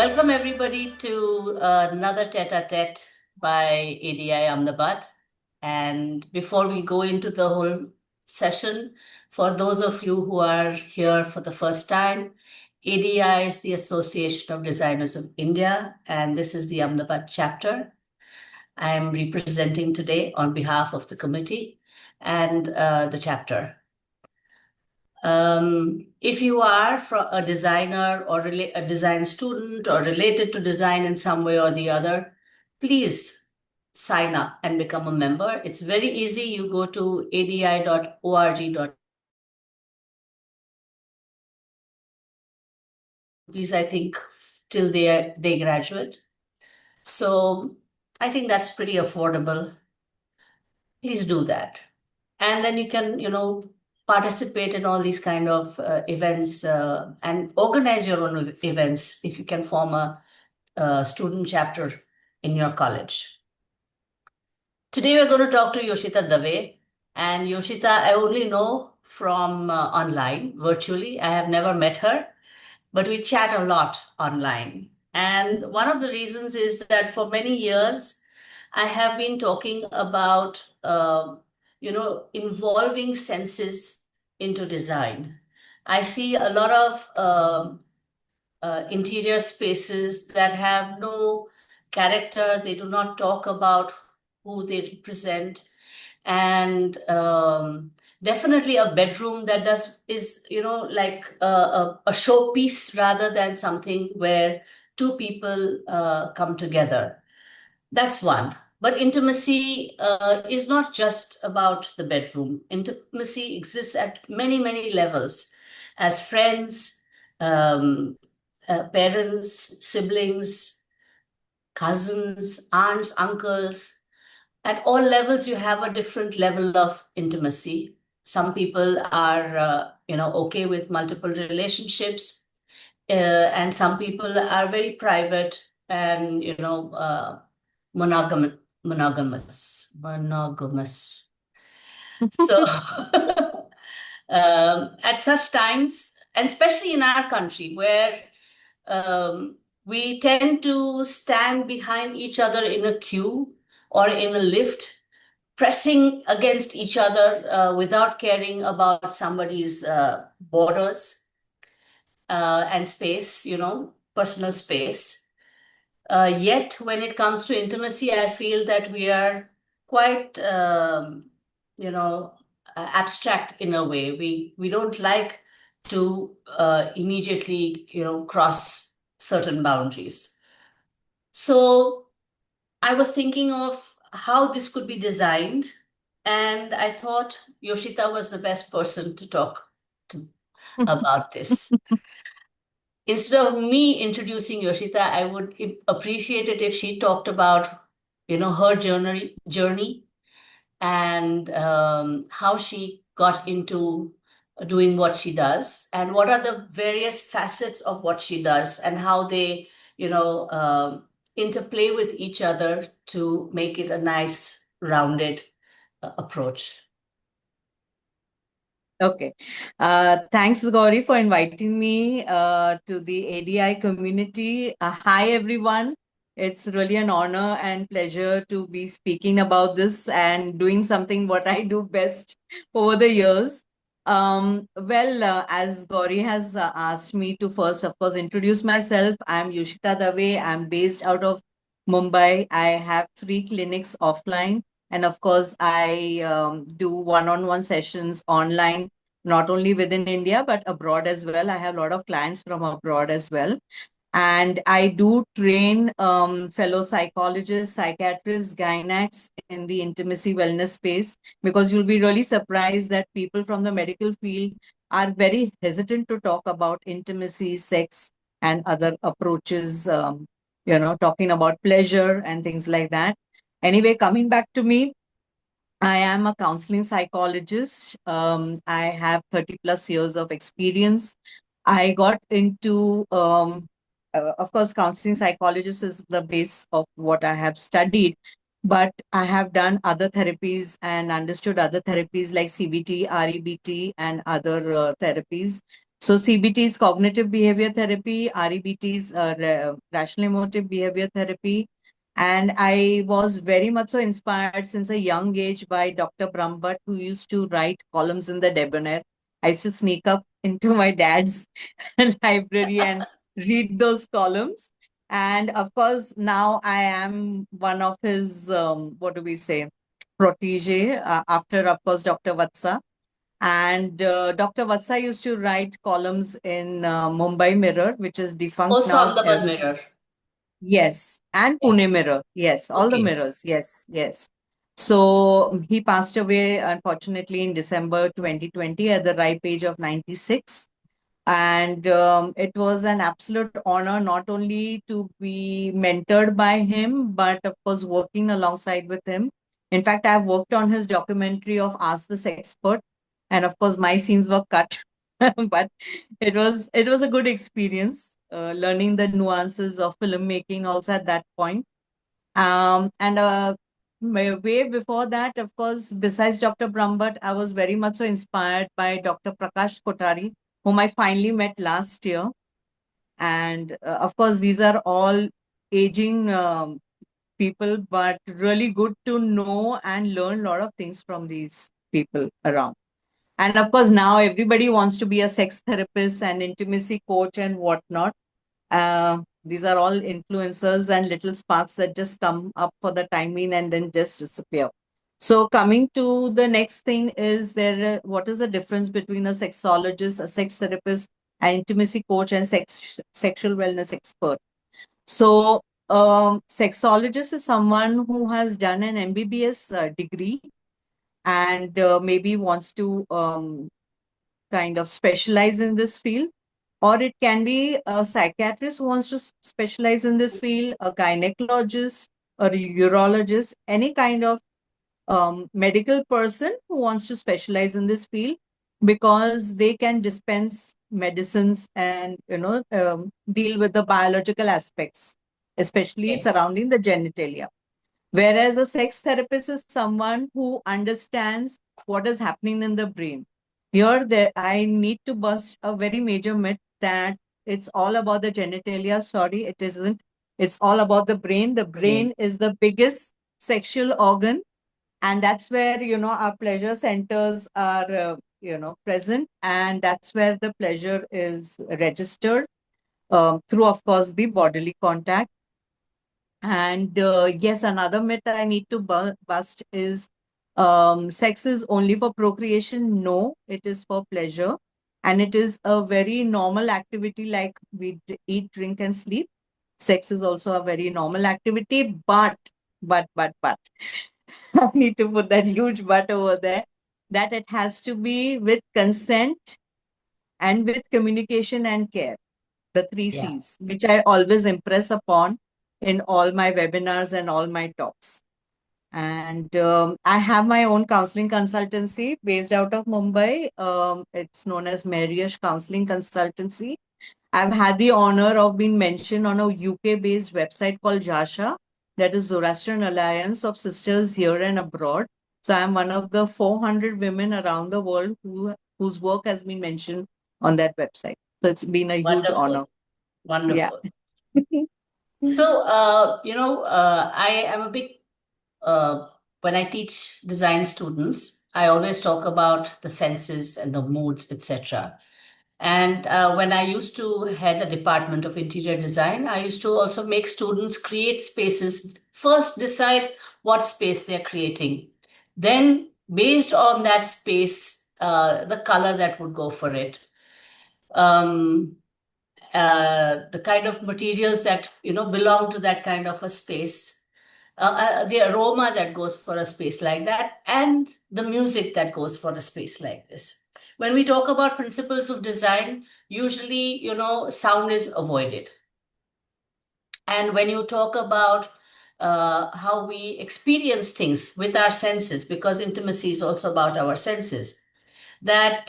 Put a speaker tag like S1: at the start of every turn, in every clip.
S1: Welcome everybody to another Tête-à-Tête by ADI Ahmedabad. And before we go into the whole session, for those of you who are here for the first time, ADI is the Association of Designers of India, and this is the Ahmedabad chapter. I am representing today on behalf of the committee and the chapter. If you are a designer or a design student or related to design in some way or the other, please sign up and become a member. It's very easy. You go to adi.org. Please, I think, till they graduate. So I think that's pretty affordable. Please do that. And then you can, participate in all these kind of events and organize your own events if you can form a student chapter in your college. Today we're going to talk to Yoshita Dave. And Yoshita, I only know from online, virtually. I have never met her, but we chat a lot online. And one of the reasons is that for many years, I have been talking about involving senses into design. I see a lot of interior spaces that have no character. They do not talk about who they represent. And definitely a bedroom that is like a showpiece rather than something where two people come together. That's one. But intimacy is not just about the bedroom. Intimacy exists at many, many levels as friends, parents, siblings, cousins, aunts, uncles. At all levels, you have a different level of intimacy. Some people are, okay with multiple relationships, and some people are very private and, monogamous. So at such times, and especially in our country where we tend to stand behind each other in a queue or in a lift, pressing against each other without caring about somebody's borders and space, personal space. Yet, when it comes to intimacy, I feel that we are quite, abstract in a way. We don't like to immediately, cross certain boundaries. So I was thinking of how this could be designed, and I thought Yoshita was the best person to talk to about this. Instead of me introducing Yoshita, I would appreciate it if she talked about, her journey and how she got into doing what she does and what are the various facets of what she does and how they, interplay with each other to make it a nice, rounded approach.
S2: Okay. Thanks, Gauri, for inviting me to the ADI community. Hi, everyone. It's really an honor and pleasure to be speaking about this and doing something what I do best over the years. As Gauri has asked me to first, of course, introduce myself, I'm Yoshita Dave. I'm based out of Mumbai. I have 3 clinics offline. And of course, I do one-on-one sessions online, not only within India, but abroad as well. I have a lot of clients from abroad as well. And I do train fellow psychologists, psychiatrists, gynacs in the intimacy wellness space, because you'll be really surprised that people from the medical field are very hesitant to talk about intimacy, sex, and other approaches, talking about pleasure and things like that. Anyway, coming back to me, I am a counseling psychologist. I have 30 plus years of experience. I got into, of course, counseling psychologist is the base of what I have studied, but I have done other therapies and understood other therapies like CBT, REBT, and other therapies. So CBT is cognitive behavior therapy, REBT is rational emotive behavior therapy. And I was very much so inspired since a young age by Dr. Brahmbhatt, who used to write columns in the Debonair. I used to sneak up into my dad's library and read those columns. And of course, now I am one of his, what do we say, protege, after, of course, Dr. Vatsa. And Dr. Vatsa used to write columns in Mumbai Mirror, which is defunct
S1: Also
S2: now.
S1: Ahmedabad Mirror.
S2: Yes, and
S1: Yeah.
S2: Pune Mirror. Yes, all the
S1: Okay.
S2: mirrors. Yes, yes. So he passed away, unfortunately, in December 2020 at the ripe age of 96. And it was an absolute honor not only to be mentored by him, but of course, working alongside with him. In fact, I've worked on his documentary of Ask This Expert. And of course, my scenes were cut. But it was a good experience, learning the nuances of filmmaking also at that point. And way before that, of course, besides Dr. Brahmbhatt, I was very much so inspired by Dr. Prakash Kothari, whom I finally met last year. And of course, these are all aging people, but really good to know and learn a lot of things from these people around. And of course, now everybody wants to be a sex therapist and intimacy coach and whatnot. These are all influencers and little sparks that just come up for the time being and then just disappear. So coming to the next thing is there, what is the difference between a sexologist, a sex therapist, an intimacy coach, and sexual wellness expert? So sexologist is someone who has done an MBBS degree and maybe wants to kind of specialize in this field, or it can be a psychiatrist who wants to specialize in this field, a gynecologist, or a urologist, any kind of medical person who wants to specialize in this field, because they can dispense medicines and deal with the biological aspects, especially
S1: Okay.
S2: surrounding the genitalia. Whereas a sex therapist is someone who understands what is happening in the brain. Here, there, I need to bust a very major myth that it's all about the genitalia. Sorry, it isn't. It's all about the brain. The
S1: Brain.
S2: brain is the biggest sexual organ, and that's where our pleasure centers are present, and that's where the pleasure is registered through, of course, the bodily contact. And yes, another myth I need to bust is sex is only for procreation. No, it is for pleasure. And it is a very normal activity like we eat, drink, and sleep. Sex is also a very normal activity, but, I need to put that huge but over there, that it has to be with consent and with communication and care, the three
S1: Yeah.
S2: C's, which I always impress upon in all my webinars and all my talks. And I have my own counseling consultancy based out of Mumbai. It's known as Meheryash Counseling Consultancy. I've had the honor of being mentioned on a UK-based website called Jasha, that is Zoroastrian Alliance of Sisters Here and Abroad. So I'm one of the 400 women around the world whose work has been mentioned on that website. So it's been a huge
S1: Wonderful.
S2: honor. Yeah.
S1: Wonderful. So, I am a big, when I teach design students, I always talk about the senses and the moods, etc. And when I used to head a department of interior design, I used to also make students create spaces. First, decide what space they're creating. Then, based on that space, the color that would go for it. Um, the kind of materials that belong to that kind of a space, the aroma that goes for a space like that, and the music that goes for a space like this. When we talk about principles of design, usually sound is avoided. And when you talk about how we experience things with our senses, because intimacy is also about our senses, that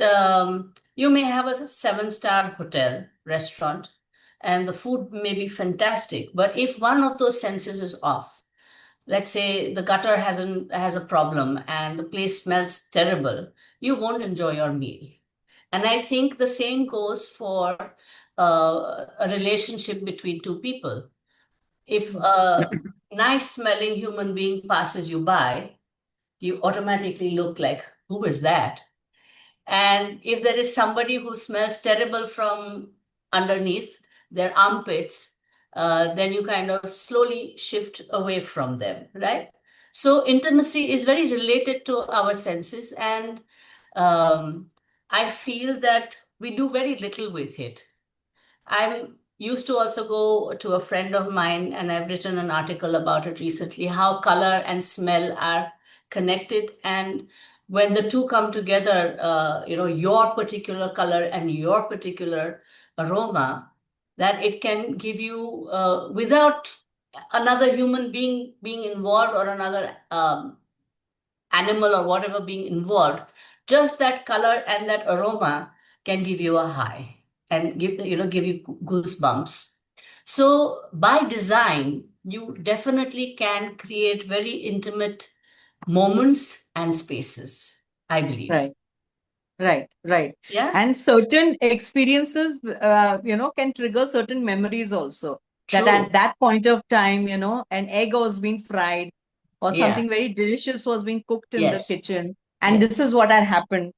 S1: you may have a seven-star hotel restaurant and the food may be fantastic, but if one of those senses is off, let's say the gutter has a problem and the place smells terrible, you won't enjoy your meal. And I think the same goes for a relationship between two people. If a nice smelling human being passes you by, you automatically look like, who is that? And if there is somebody who smells terrible from underneath their armpits, then you kind of slowly shift away from them, right? So intimacy is very related to our senses, and um, I feel that we do very little with it. I'm used to also go to a friend of mine, and I've written an article about it recently, how color and smell are connected. And when the two come together, your particular color and your particular aroma, that it can give you, without another human being involved, or another animal or whatever being involved, just that color and that aroma can give you a high and give you goosebumps. So by design, you definitely can create very intimate moments and spaces, I believe.
S2: Right. Right.
S1: Yeah,
S2: And certain experiences, can trigger certain memories also. That at
S1: true.
S2: that point of time, an egg was being fried or
S1: Yeah,
S2: something very delicious was being cooked in the
S1: yes,
S2: kitchen. And
S1: yes,
S2: this is what had happened.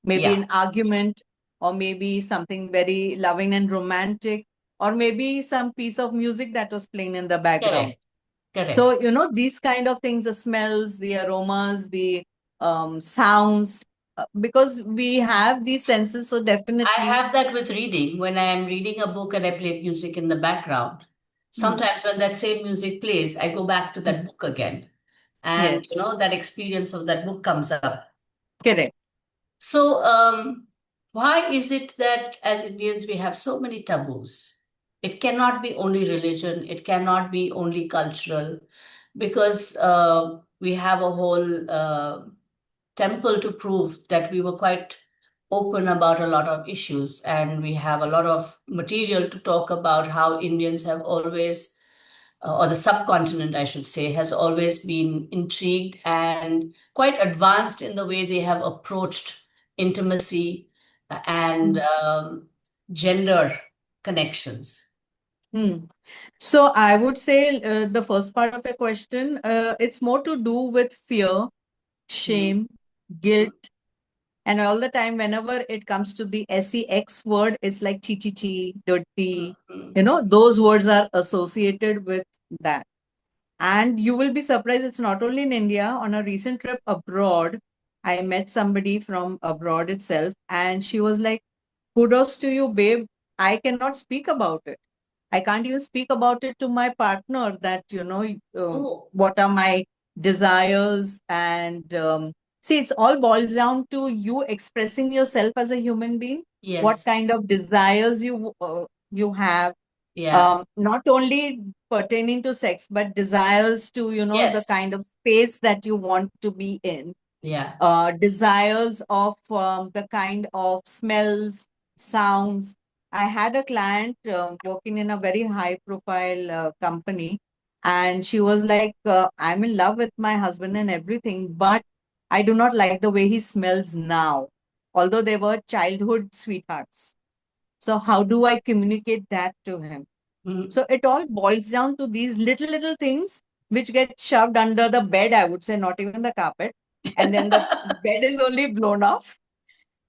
S2: Maybe
S1: yeah,
S2: an argument, or maybe something very loving and romantic, or maybe some piece of music that was playing in the background.
S1: correct, correct.
S2: So, these kind of things, the smells, the aromas, the sounds, because we have these senses, so
S1: I
S2: definitely.
S1: have that with reading. When I am reading a book and I play music in the background,
S2: Mm,
S1: sometimes when that same music plays, I go back to that
S2: mm.
S1: book again. And
S2: Yes,
S1: that experience of that book comes up.
S2: correct.
S1: So, why is it that as Indians we have so many taboos? It cannot be only religion, it cannot be only cultural, because we have a whole temple to prove that we were quite open about a lot of issues, and we have a lot of material to talk about how Indians have always, or the subcontinent, I should say, has always been intrigued and quite advanced in the way they have approached intimacy and
S2: Mm.
S1: gender connections.
S2: Hmm. So I would say the first part of your question, it's more to do with fear,
S1: Mhm.
S2: shame, guilt, and all the time whenever it comes to the sex word, it's like chi, dirty.
S1: Mhm.
S2: Those words are associated with that. And you will be surprised, it's not only in India. On a recent trip abroad, I met somebody from abroad itself, and she was like, kudos to you, babe. I cannot speak about it. I can't even speak about it to my partner that,
S1: Oh,
S2: what are my desires. And see, it's all boils down to you expressing yourself as a human being, what
S1: yes,
S2: kind of desires you have,
S1: yeah,
S2: not only pertaining to sex, but desires to, the
S1: yes,
S2: kind of space that you want to be in,
S1: yeah,
S2: desires of the kind of smells, sounds. I had a client working in a very high profile company, and she was like, I'm in love with my husband and everything, but I do not like the way he smells now, although they were childhood sweethearts. So, how do I communicate that to him?
S1: mhm.
S2: So it all boils down to these little things which get shoved under the bed, I would say, not even the carpet. And then the bed is only blown off.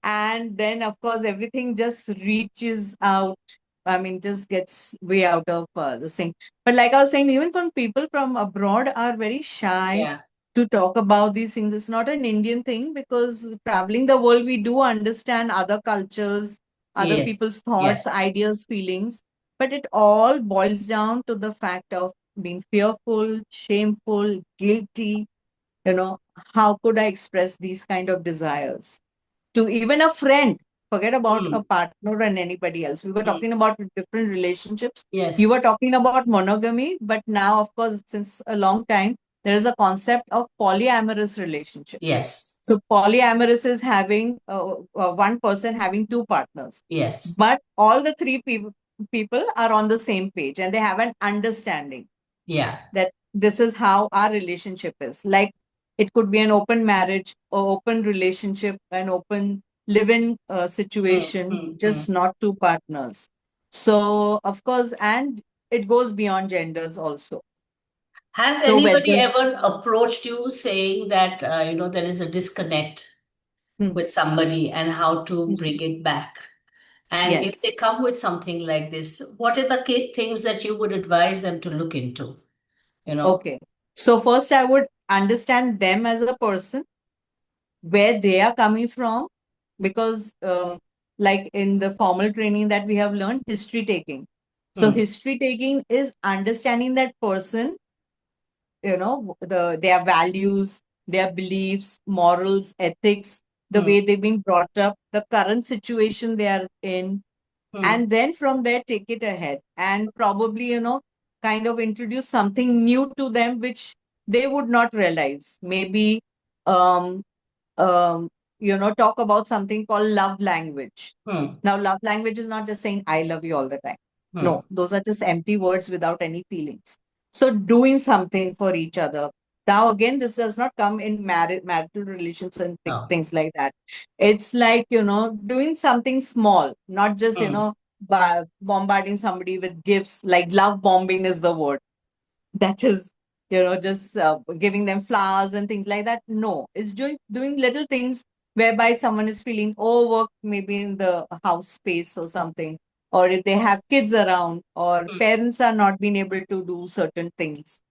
S2: And then, of course, everything just reaches out. I mean, just gets way out of the thing. But like I was saying, even from people from abroad are very shy
S1: Yeah,
S2: to talk about these things. It's not an Indian thing, because traveling the world, we do understand other cultures, other
S1: yes,
S2: people's
S1: yeah,
S2: thoughts, ideas, feelings. But it all boils down to the fact of being fearful, shameful, guilty. You know, how could I express these kind of desires to even a friend? Forget about a
S1: mm,
S2: partner and anybody else. We were
S1: mm,
S2: talking about different relationships. You
S1: yes,
S2: were talking about monogamy, but now, of course, since a long time, there is a concept of polyamorous relationships.
S1: yes,
S2: So, polyamorous is having one person having two partners,
S1: yes,
S2: but all the three people are on the same page and they have an understanding
S1: yeah,
S2: that this is how our relationship is. Like, it could be an open marriage or open relationship, an open live-in
S1: Mm,
S2: situation,
S1: mm, mm.
S2: just not two partners. So, of course, and it goes beyond genders also.
S1: Has
S2: So
S1: anybody
S2: whether
S1: ever approached you saying that, there is a disconnect
S2: Hmm,
S1: with somebody and how to
S2: hmm,
S1: bring it back? And if they
S2: yes,
S1: come with something like this, what are the things that you would advise them to look into? You know?
S2: okay. So first, I would understand them as a person, where they are coming from, because like in the formal training that we have learned, history taking. So
S1: Hmm,
S2: history taking is understanding that person, their values, their beliefs, morals, ethics, the
S1: hmm,
S2: way they've been brought up, the current situation they are in,
S1: hmm,
S2: and then from there take it ahead and probably kind of introduce something new to them which they would not realize. Maybe um um, talk about something called love language.
S1: hmm,
S2: Now, love language is not just saying I love you all the time.
S1: hmm,
S2: No, those are just empty words without any feelings. So, doing something for each other. Now, again, this does not come in marital relations and
S1: no,
S2: things like that. It's like, doing something small, not just,
S1: hmm,
S2: bombarding somebody with gifts, like love bombing is the word, that is just giving them flowers and things like that. No, it's doing little things whereby someone is feeling overworked, maybe in the house space or something, or if they have kids around, or
S1: hmm,
S2: parents are not being able to do certain things.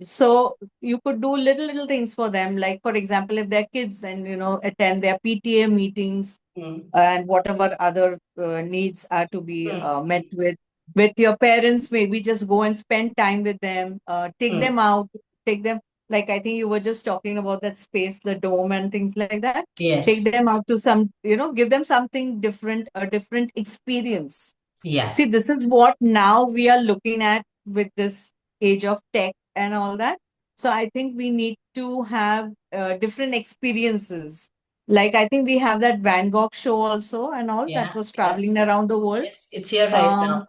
S2: So you could do little things for them, like for example, if they're kids, then attend their PTA meetings,
S1: hmm,
S2: and whatever other needs are to be
S1: hmm,
S2: met with your parents. Maybe just go and spend time with them, take
S1: hmm.
S2: them out, take them, like I think you were just talking about that space, the dome and things like that. Take
S1: Yes,
S2: them out to some, give them something different, a different experience.
S1: yeah,
S2: See, this is what now we are looking at with this age of tech and all that. So I think we need to have different experiences. Like I think we have that Van Gogh show also and all that
S1: yeah,
S2: was
S1: yeah,
S2: traveling
S1: yeah.
S2: around the world.
S1: It's here right now.
S2: Um,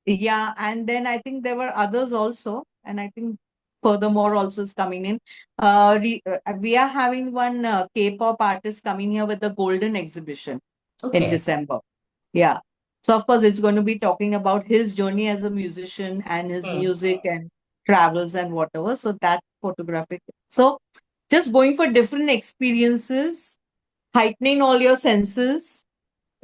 S2: yeah, and then I think there were others also, and I think furthermore also is coming in. We are having one K-pop artist coming here with the Golden Exhibition in
S1: Okay.
S2: December. Yeah. So of course it's going to be talking about his journey as a musician and his
S1: Hmm,
S2: music and travels and whatever. So that photographic. So just going for different experiences, heightening all your senses.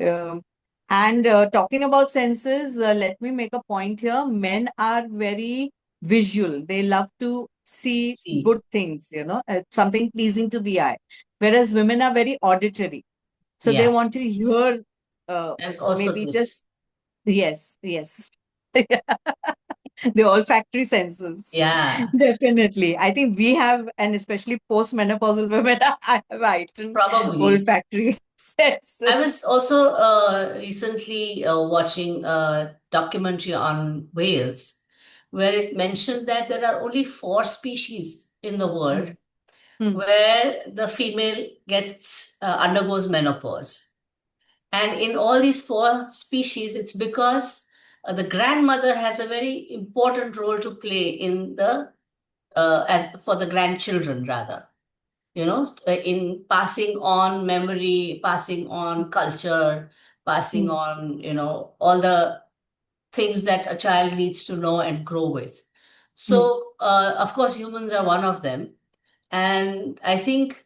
S2: Um, and talking about senses, let me make a point here. Men are very visual. They love to see
S1: see,
S2: good things, something pleasing to the eye. Whereas women are very auditory. So they
S1: yeah,
S2: want to hear,
S1: and also
S2: maybe
S1: this,
S2: just, yes, yes. The olfactory senses.
S1: yeah,
S2: Definitely. I think we have, and especially postmenopausal women, I have heightened
S1: probably.
S2: olfactory
S1: I was
S2: senses.
S1: also recently watching a documentary on whales, where it mentioned that there are only four species in the world
S2: Hmm, hmm,
S1: where the female gets undergoes menopause. And in all these four species, it's because the grandmother has a very important role to play in the as for the grandchildren rather. In passing on memory, passing on culture, passing
S2: hmm.
S1: on all the things that a child needs to know and grow with.
S2: Hmm.
S1: So of course humans are one of them, and I think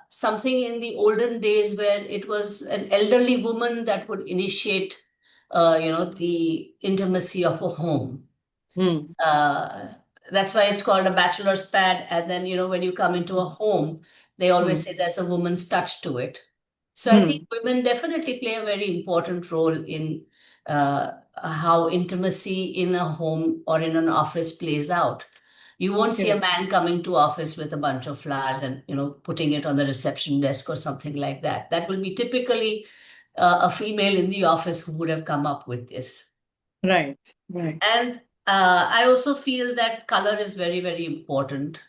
S1: something in the olden days where it was an elderly woman that would initiate, the intimacy of a home.
S2: Hmm.
S1: Uh, that's why it's called a bachelor's pad. And then, when you come into a home, they
S2: Hmm.
S1: always say there's a woman's touch to it. So I think
S2: Hmm.
S1: women definitely play a very important role in how intimacy in a home or in an office plays out. You won't see a
S2: Correct.
S1: man coming to office with a bunch of flowers and putting it on the reception desk or something like that. That will be typically a female in the office who would have come up with this.
S2: Right. Right.
S1: And I also feel that color is very, very important.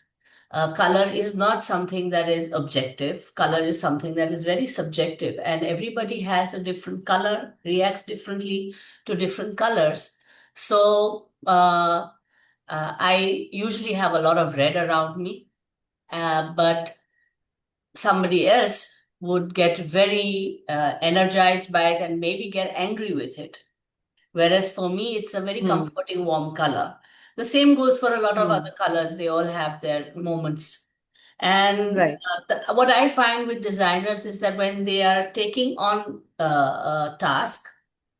S1: Color is not something that is objective. Color is something that is very subjective, and everybody has a different color, reacts differently to different colors. So I usually have a lot of red around me, but somebody else would get very energized by it and maybe get angry with it. Whereas for me, it's a very
S2: Hmm.
S1: comforting, warm color. The same goes for a lot of
S2: Hmm.
S1: other colors. They all have their moments. And
S2: Right.
S1: what I find with designers is that when they are taking on a task,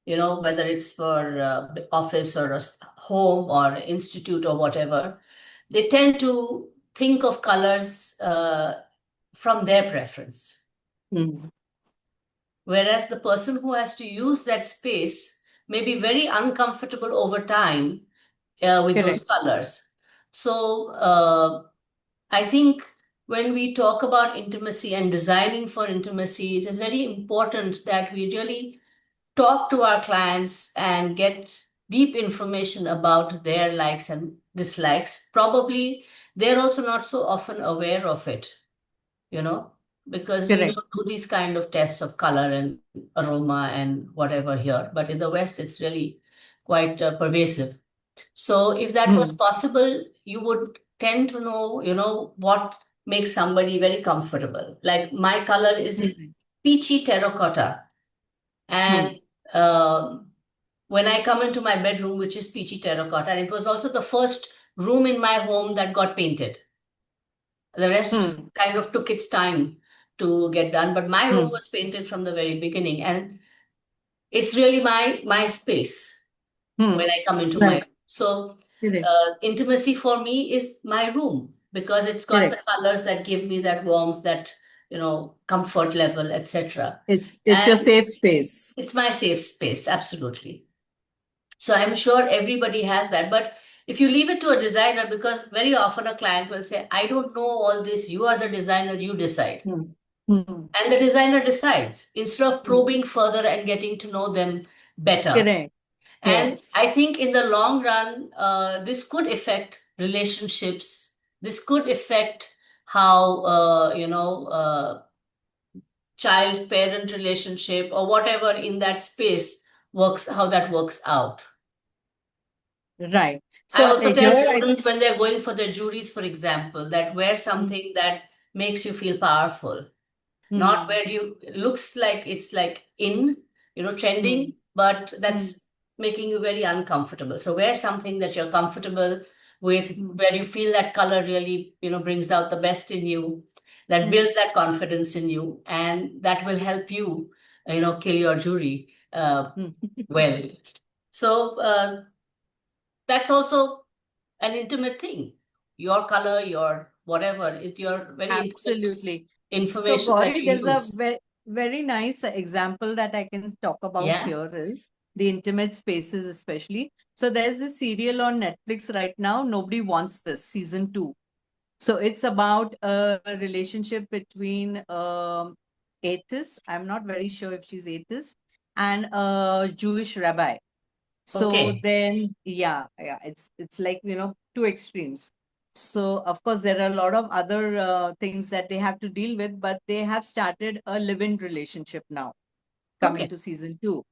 S1: whether it's for office or a home or institute or whatever, they tend to think of colors from their preference.
S2: Hmm.
S1: Whereas the person who has to use that space may be very uncomfortable over time with those
S2: Correct.
S1: colors. So I think when we talk about intimacy and designing for intimacy, it is very important that we really talk to our clients and get deep information about their likes and dislikes. Probably they're also not so often aware of it, you know, because we
S2: Correct.
S1: don't do these kind of tests of color and aroma and whatever here. But in the West, it's really quite pervasive. So if that was
S2: Hmm.
S1: possible, you would tend to know, what makes somebody very comfortable. Like my color is in
S2: Hmm.
S1: peachy terracotta. And
S2: Hmm.
S1: um, when I come into my bedroom, which is peachy terracotta, and it was also the first room in my home that got painted. The rest
S2: Hmm.
S1: kind of took its time to get done, but my room
S2: Hmm.
S1: was painted from the very beginning, and it's really my space when
S2: Hmm.
S1: I come into my
S2: Right.
S1: room. So
S2: Correct.
S1: intimacy for me is my room because it's got the
S2: Correct.
S1: colors that give me that warmth, that comfort level, etc.
S2: It's your
S1: And
S2: safe space.
S1: it's my safe space, absolutely. So I'm sure everybody has that. But if you leave it to a designer, because very often a client will say, I don't know all this, you are the designer, you decide.
S2: Hmm. Hmm.
S1: And the designer decides instead of
S2: Hmm.
S1: probing further and getting to know them better.
S2: Correct.
S1: And
S2: Yes.
S1: I think in the long run, this could affect relationships. This could affect how, child parent relationship or whatever in that space works, how that works out.
S2: Right.
S1: I
S2: So
S1: also tell
S2: here I.
S1: students when they're going for their juries, for example, that wear
S2: Hmm.
S1: something that makes you feel powerful, not
S2: Hmm.
S1: where you it looks like it's like in,
S2: Hmm.
S1: trending, but
S2: Hmm.
S1: that's making you very uncomfortable. So wear something that you're comfortable with,
S2: Hmm.
S1: where you feel that color really, brings out the best in you, that
S2: Hmm.
S1: builds that confidence in you, and that will help you, kill your jury
S2: Hmm.
S1: well. So that's also an intimate thing. Your color, your whatever is your very intimate
S2: Absolutely. So,
S1: information that
S2: Gauri,
S1: you
S2: there's a
S1: use.
S2: very nice example that I can talk about
S1: Yeah.
S2: here is the intimate spaces, especially. So, there's this serial on Netflix right now. Nobody Wants This, season 2. So, it's about a relationship between atheist. I'm not very sure if she's atheist, and a Jewish rabbi. So
S1: Okay.
S2: then, yeah, yeah, it's like, two extremes. So of course there are a lot of other things that they have to deal with, but they have started a live-in relationship now, coming
S1: Okay.
S2: to season 2.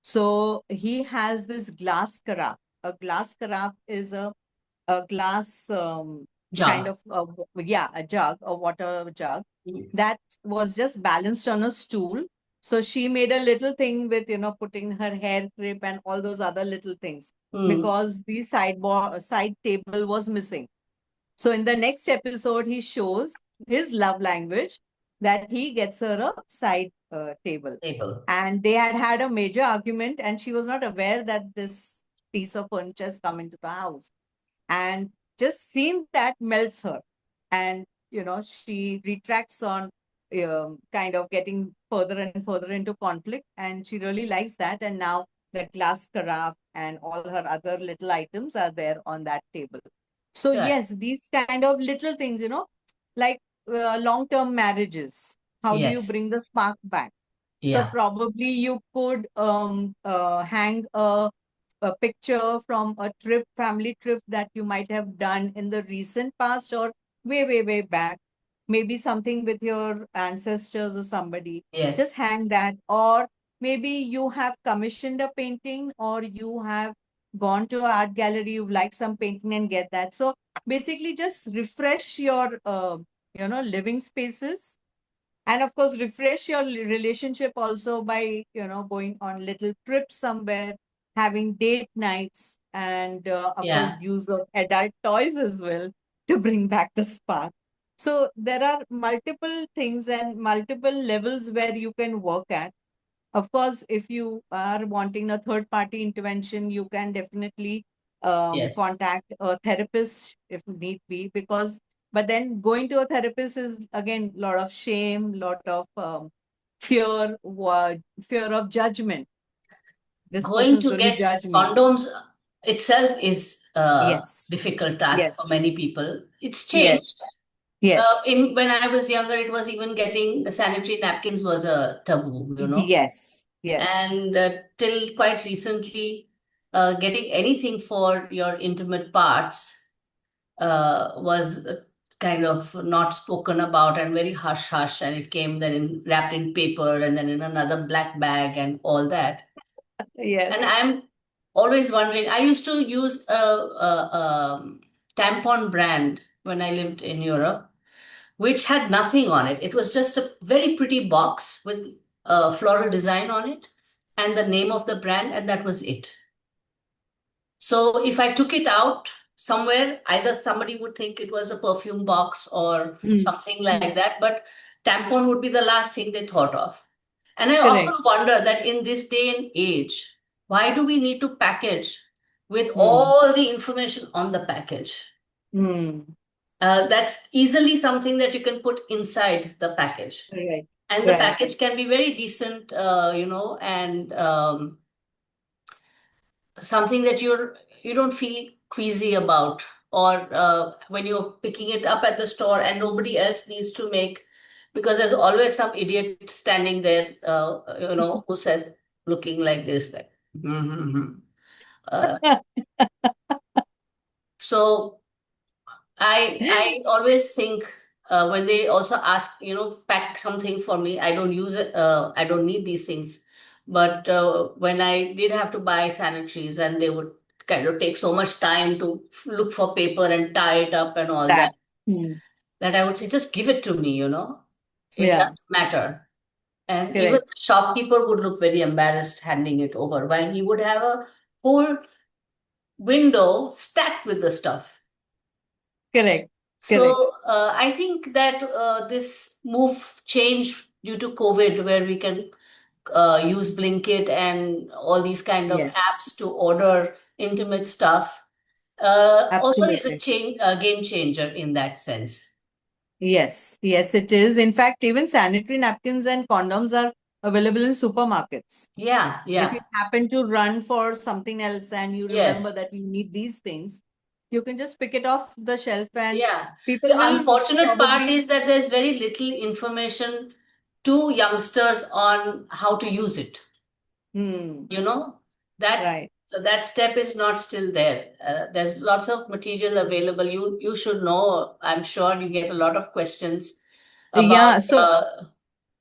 S2: So he has this glass carafe. A glass carafe is a glass kind
S1: Jog.
S2: of yeah, a jug, a water jug
S1: Mm.
S2: that was just balanced on a stool. So she made a little thing with, putting her hair clip and all those other little things,
S1: Mm.
S2: because the side table was missing. So in the next episode, he shows his love language, that he gets her a side table.
S1: Table.
S2: And they had had a major argument, and she was not aware that this piece of furniture has come into the house. And just seeing that melts her. And, she retracts on kind of getting further and further into conflict. And she really likes that. And now the glass carafe and all her other little items are there on that table. So
S1: Good.
S2: yes, these kind of little things, like long-term marriages. How do you
S1: Yes.
S2: bring the spark back? So
S1: Yeah.
S2: probably you could hang a picture from a trip, family trip that you might have done in the recent past or way, way, way back. Maybe something with your ancestors or somebody. Just
S1: Yes.
S2: hang that. Or maybe you have commissioned a painting, or you have gone to an art gallery, you like some painting and get that. So basically just refresh your living spaces, And of course, refresh your relationship also by, going on little trips somewhere, having date nights, and of course,
S1: Yeah.
S2: use of adult toys as well to bring back the spark. So there are multiple things and multiple levels where you can work at. Of course, if you are wanting a third party intervention, you can definitely
S1: Yes.
S2: contact a therapist if need be, because, but then going to a therapist is again a lot of shame, lot of fear, fear of judgment. This
S1: Going
S2: person's
S1: to
S2: going to
S1: get
S2: judge me.
S1: condoms itself is a
S2: Yes,
S1: difficult task for
S2: yes,
S1: many people. It's
S2: yes,
S1: changed.
S2: yes,
S1: In when I was younger, it was even getting sanitary napkins was a taboo,
S2: yes, yes.
S1: and till quite recently, getting anything for your intimate parts was kind of not spoken about and very hush hush, and it came then wrapped in paper and then in another black bag and all that. And
S2: Yes.
S1: I'm always wondering. I used to use a tampon brand when I lived in Europe, which had nothing on it. It was just a very pretty box with a floral design on it and the name of the brand, and that was it. So if I took it out somewhere, either somebody would think it was a perfume box or
S2: Mm.
S1: something like
S2: Mm.
S1: that, but tampon would be the last thing they thought of. And I often
S2: Correct.
S1: wonder that in this day and age, why do we need to package with
S2: Mm.
S1: all the information on the package?
S2: Mm.
S1: That's easily something that you can put inside the package.
S2: Right.
S1: And the
S2: Right.
S1: package can be very decent, and something that you don't feel queasy about, or when you're picking it up at the store and nobody else needs to make, because there's always some idiot standing there, who says, looking like this, like, mm-hmm. uh, so I always think, when they also ask, pack something for me, I don't use it, I don't need these things. But when I did have to buy sanitaries, and they would kind of take so much time to look for paper and tie it up and all
S2: That.
S1: that,
S2: Mm.
S1: that I would say, just give it to me, it
S2: Yeah.
S1: doesn't matter. And even
S2: Correct.
S1: the shopkeeper would look very embarrassed handing it over, while he would have a whole window stacked with the stuff.
S2: Correct. Correct.
S1: So I think that this move changed due to COVID, where we can use Blinkit and all these kind of
S2: Yes.
S1: apps to order intimate stuff. Also, is
S2: Absolutely.
S1: a game changer in that sense.
S2: Yes. Yes, it is. In fact, even sanitary napkins and condoms are available in supermarkets.
S1: Yeah,
S2: If you
S1: yeah,
S2: happen to run for something else and you remember
S1: yes,
S2: that you need these things, you can just pick it off the shelf and
S1: yeah.
S2: people
S1: The
S2: will
S1: unfortunate part
S2: probably.
S1: is that there's very little information to youngsters on how to use it.
S2: Hmm.
S1: you know that
S2: Right.
S1: so that step is not still there. There's lots of material available. You should know. I'm sure you get a lot of questions about
S2: Yeah. So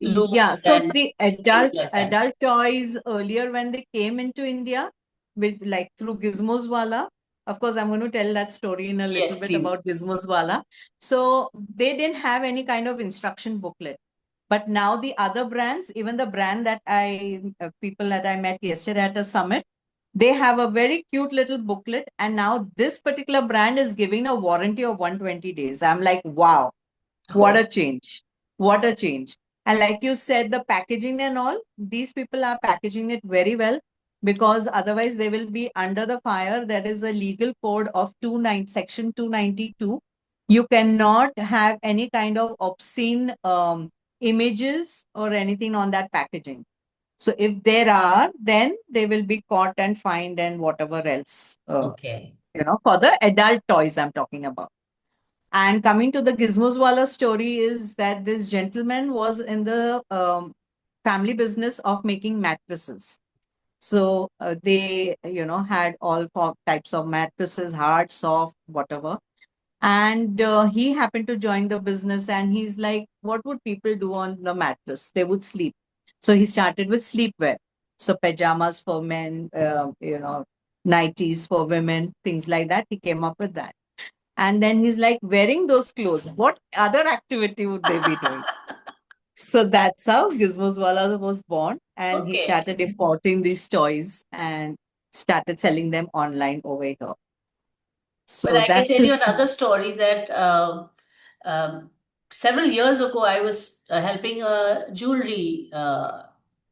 S2: yeah,
S1: loops
S2: so
S1: and
S2: the
S1: things like that.
S2: adult toys earlier when they came into India, which like through Gizmoswala, of course, I'm going to tell that story in a little
S1: Yes,
S2: bit
S1: please.
S2: about Gizmoswala. So they didn't have any kind of instruction booklet. But now the other brands, even the brand that people that I met yesterday at a summit, they have a very cute little booklet. And now this particular brand is giving a warranty of 120 days. I'm like, wow, what
S1: Oh,
S2: a change. What a change. And like you said, the packaging and all, these people are packaging it very well because otherwise they will be under the fire. There is a legal code of section 292. You cannot have any kind of obscene images or anything on that packaging. So if there are, then they will be caught and fined and whatever else,
S1: okay.
S2: for the adult toys I'm talking about. And coming to the Gizmoswala story is that this gentleman was in the family business of making mattresses. So they, had all types of mattresses, hard, soft, whatever. And he happened to join the business and he's like, what would people do on the mattress? They would sleep. So he started with sleepwear. So pajamas for men, nighties for women, things like that. He came up with that. And then he's like, wearing those clothes, what other activity would they be doing? So that's how Gizmoswala was born, and he
S1: Okay.
S2: started importing these toys and started selling them online over here.
S1: But
S2: So
S1: I can
S2: that's
S1: tell you
S2: his.
S1: another story that um, several years ago, I was helping a jewelry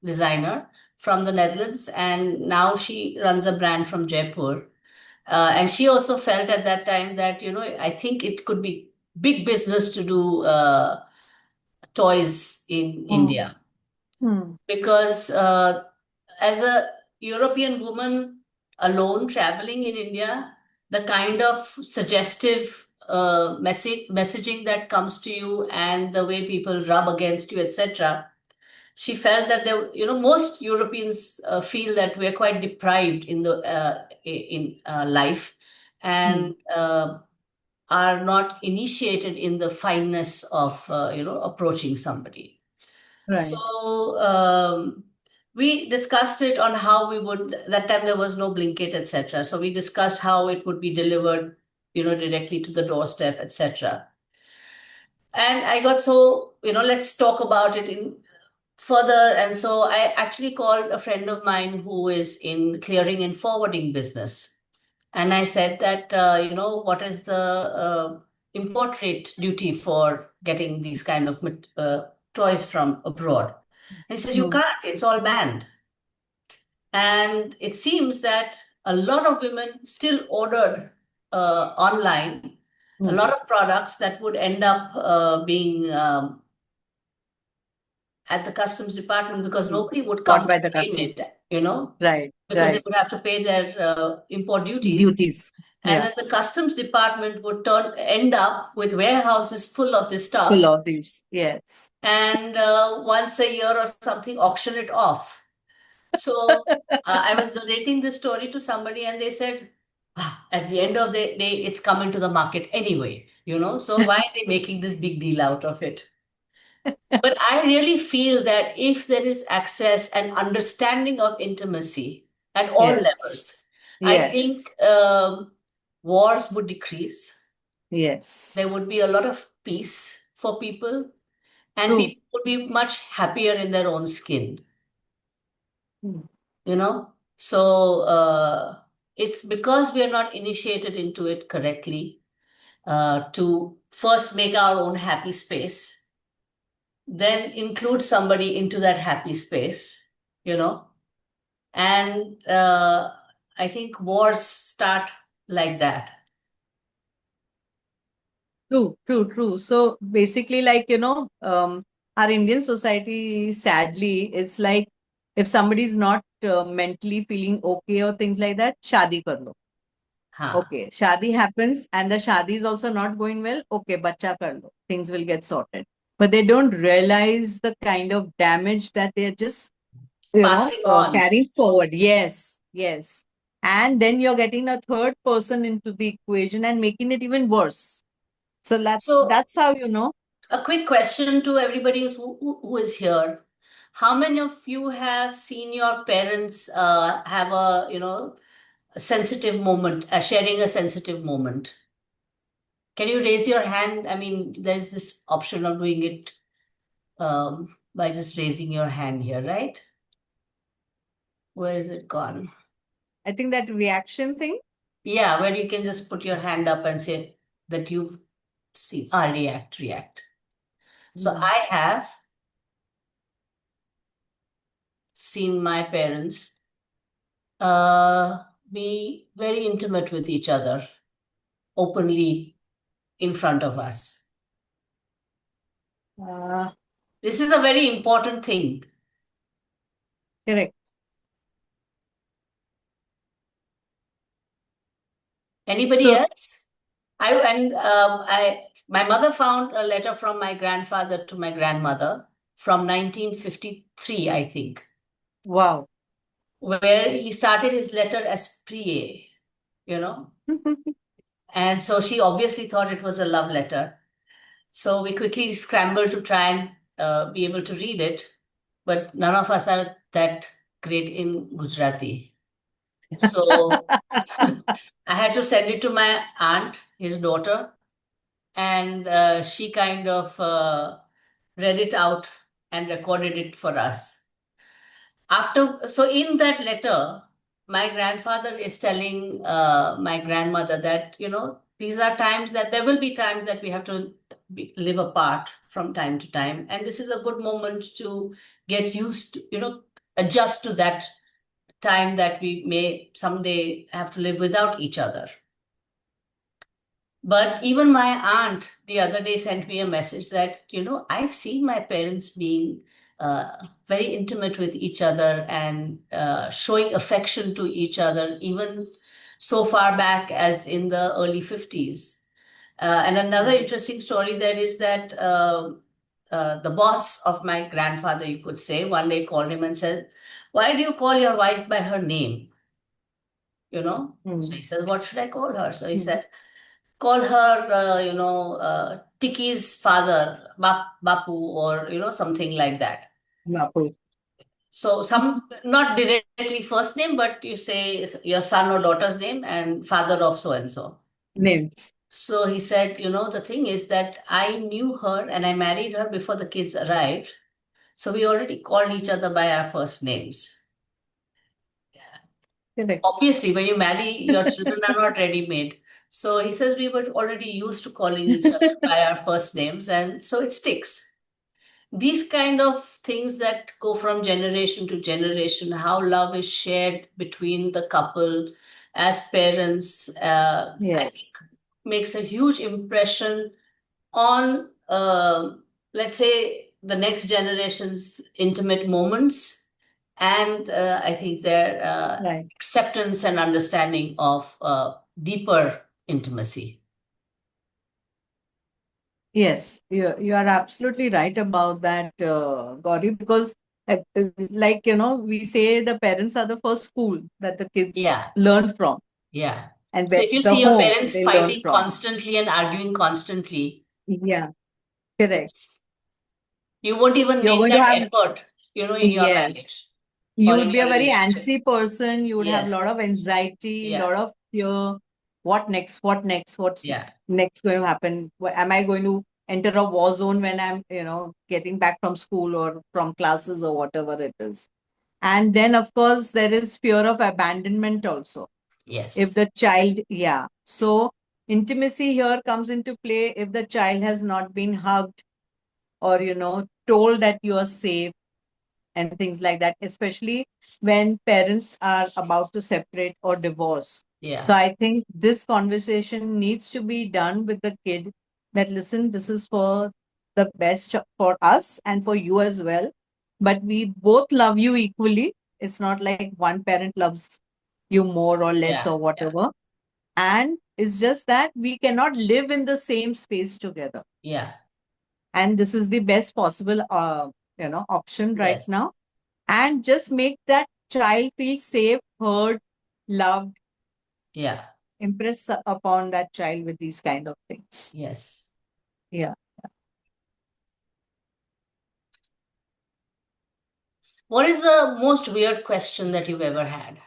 S1: designer from the Netherlands, and now she runs a brand from Jaipur. And she also felt at that time that, I think it could be big business to do toys in
S2: Hmm.
S1: India
S2: Hmm.
S1: because as a European woman alone traveling in India, the kind of suggestive messaging that comes to you and the way people rub against you, etc. She felt that most Europeans feel that we're quite deprived in the in life
S2: Hmm.
S1: and are not initiated in the fineness of approaching somebody.
S2: Right.
S1: So we discussed it on how we would, that time there was no Blinkit, etc. So we discussed how it would be delivered, directly to the doorstep, etc. And I got so, let's talk about it in further. And so I actually called a friend of mine who is in clearing and forwarding business. And I said that, what is the import rate duty for getting these kind of toys from abroad? And he says, you
S2: Hmm.
S1: can't, it's all banned. And it seems that a lot of women still ordered online a
S2: Hmm.
S1: lot of products that would end up being at the customs department because
S2: Hmm.
S1: nobody would come
S2: Bought
S1: to
S2: by the
S1: claim it,
S2: customs. Right.
S1: because they
S2: Right.
S1: would have to pay their import duties.
S2: Duties.
S1: And
S2: Yeah.
S1: then the customs department would end up with warehouses full of this
S2: Full
S1: stuff
S2: of these. Yes.
S1: and once a year or something auction it off. So I was narrating this story to somebody and they said, at the end of the day, it's coming to the market anyway, so why are they making this big deal out of it? But I really feel that if there is access and understanding of intimacy at all
S2: Yes.
S1: levels, I
S2: Yes.
S1: think wars would decrease.
S2: Yes.
S1: There would be a lot of peace for people, and
S2: True.
S1: people would be much happier in their own skin,
S2: Hmm.
S1: you know? So it's because we are not initiated into it correctly to first make our own happy space, then include somebody into that happy space, you know? And I think wars start like that.
S2: True, true, true. So basically, our Indian society, sadly, it's like if somebody is not mentally feeling okay or things like that, shadi kar lo.
S1: Huh.
S2: Okay, shadi happens and the shadi is also not going well. Okay, bacha kar lo. Things will get sorted. But they don't realize the kind of damage that they're just,
S1: Passing on.
S2: carrying forward. Yes, yes. And then you're getting a third person into the equation and making it even worse. So
S1: So,
S2: that's how you know.
S1: a quick question to everybody who is here. How many of you have seen your parents have a sensitive moment, sharing a sensitive moment? Can you raise your hand? I mean, there's this option of doing it by just raising your hand here, right? Where is it gone?
S2: I think that reaction thing.
S1: Yeah, where you can just put your hand up and say that you've seen. React. So
S2: Mm.
S1: I have seen my parents be very intimate with each other openly in front of us.
S2: Uh,
S1: This is a very important thing.
S2: Correct.
S1: Anybody
S2: So,
S1: else? My mother found a letter from my grandfather to my grandmother from 1953, I think,
S2: wow.
S1: where he started his letter as Priye, you know. And so she obviously thought it was a love letter. So we quickly scrambled to try and be able to read it, but none of us are that great in Gujarati. So I had to send it to my aunt, his daughter, and she kind of read it out and recorded it for us. So in that letter, my grandfather is telling my grandmother that, these are times that there will be times that we have to live apart from time to time. And this is a good moment to get used to, adjust to that time that we may someday have to live without each other. But even my aunt the other day sent me a message that, I've seen my parents being very intimate with each other and showing affection to each other, even so far back as in the early 50s. And another interesting story there is that the boss of my grandfather, you could say, one day called him and said, "Why do you call your wife by her name?" So he says, "What should I call her?" So he said, "Call her, Tiki's father, Bapu, or, something like that."
S2: Bapu.
S1: So not directly first name, but you say your son or daughter's name and father of so and so.
S2: Name.
S1: So he said, the thing is that I knew her and I married her before the kids arrived. So we already called each other by our first names.
S2: Correct.
S1: Obviously, when you marry, your children are not ready made. So he says we were already used to calling each other by our first names, and so it sticks. These kind of things that go from generation to generation, how love is shared between the couple as parents, I think
S2: Yes.
S1: makes a huge impression on, let's say, the next generation's intimate moments, and I think their
S2: Right.
S1: acceptance and understanding of deeper intimacy.
S2: Yes, you are absolutely right about that, Gauri, because like, we say the parents are the first school that the kids
S1: Yeah,
S2: learn from,
S1: yeah.
S2: and
S1: So if you
S2: the
S1: see your
S2: home
S1: parents
S2: they learn
S1: fighting
S2: from.
S1: constantly and arguing constantly,
S2: Yeah, correct.
S1: it's, you won't even
S2: You're
S1: make
S2: going to
S1: that
S2: have,
S1: effort, in your
S2: yes,
S1: marriage
S2: you
S1: or
S2: would
S1: in
S2: be a
S1: your
S2: very
S1: relationship.
S2: antsy person. You would have a lot
S1: Yes.
S2: of anxiety, a
S1: Yeah.
S2: lot of fear. What next? What next? What's
S1: Yeah.
S2: next going to happen? Am I going to enter a war zone when I'm, getting back from school or from classes or whatever it is? And then, of course, there is fear of abandonment also. If
S1: Yes.
S2: the child, yeah. So intimacy here comes into play if the child has not been hugged or, told that you are safe and things like that, especially when parents are about to separate or divorce. So
S1: Yeah.
S2: I think this conversation needs to be done with the kid that, listen, this is for the best for us and for you as well. But we both love you equally. It's not like one parent loves you more or less
S1: Yeah.
S2: or
S1: Yeah.
S2: whatever. And it's just that we cannot live in the same space together.
S1: Yeah.
S2: And this is the best possible, option right
S1: Yes.
S2: now, and just make that child feel safe, heard, loved,
S1: Yeah.
S2: impress upon that child with these kind of things.
S1: Yes.
S2: Yeah.
S1: What is the most weird question that you've ever had?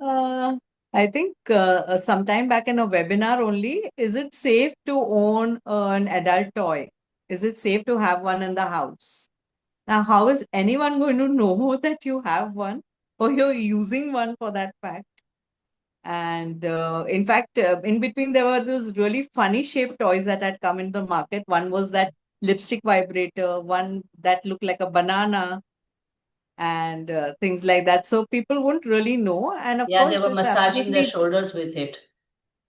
S2: Uh, I think sometime back in a webinar only, is it safe to own an adult toy? Is it safe to have one in the house? Now, how is anyone going to know that you have one or you're using one for that fact? And in fact, in between, there were those really funny shaped toys that had come in the market. One was that lipstick vibrator, one that looked like a banana, and things like that. So people wouldn't really know. And of
S1: Yeah, they
S2: course,
S1: were
S2: it's
S1: massaging their
S2: absolutely,
S1: shoulders with it.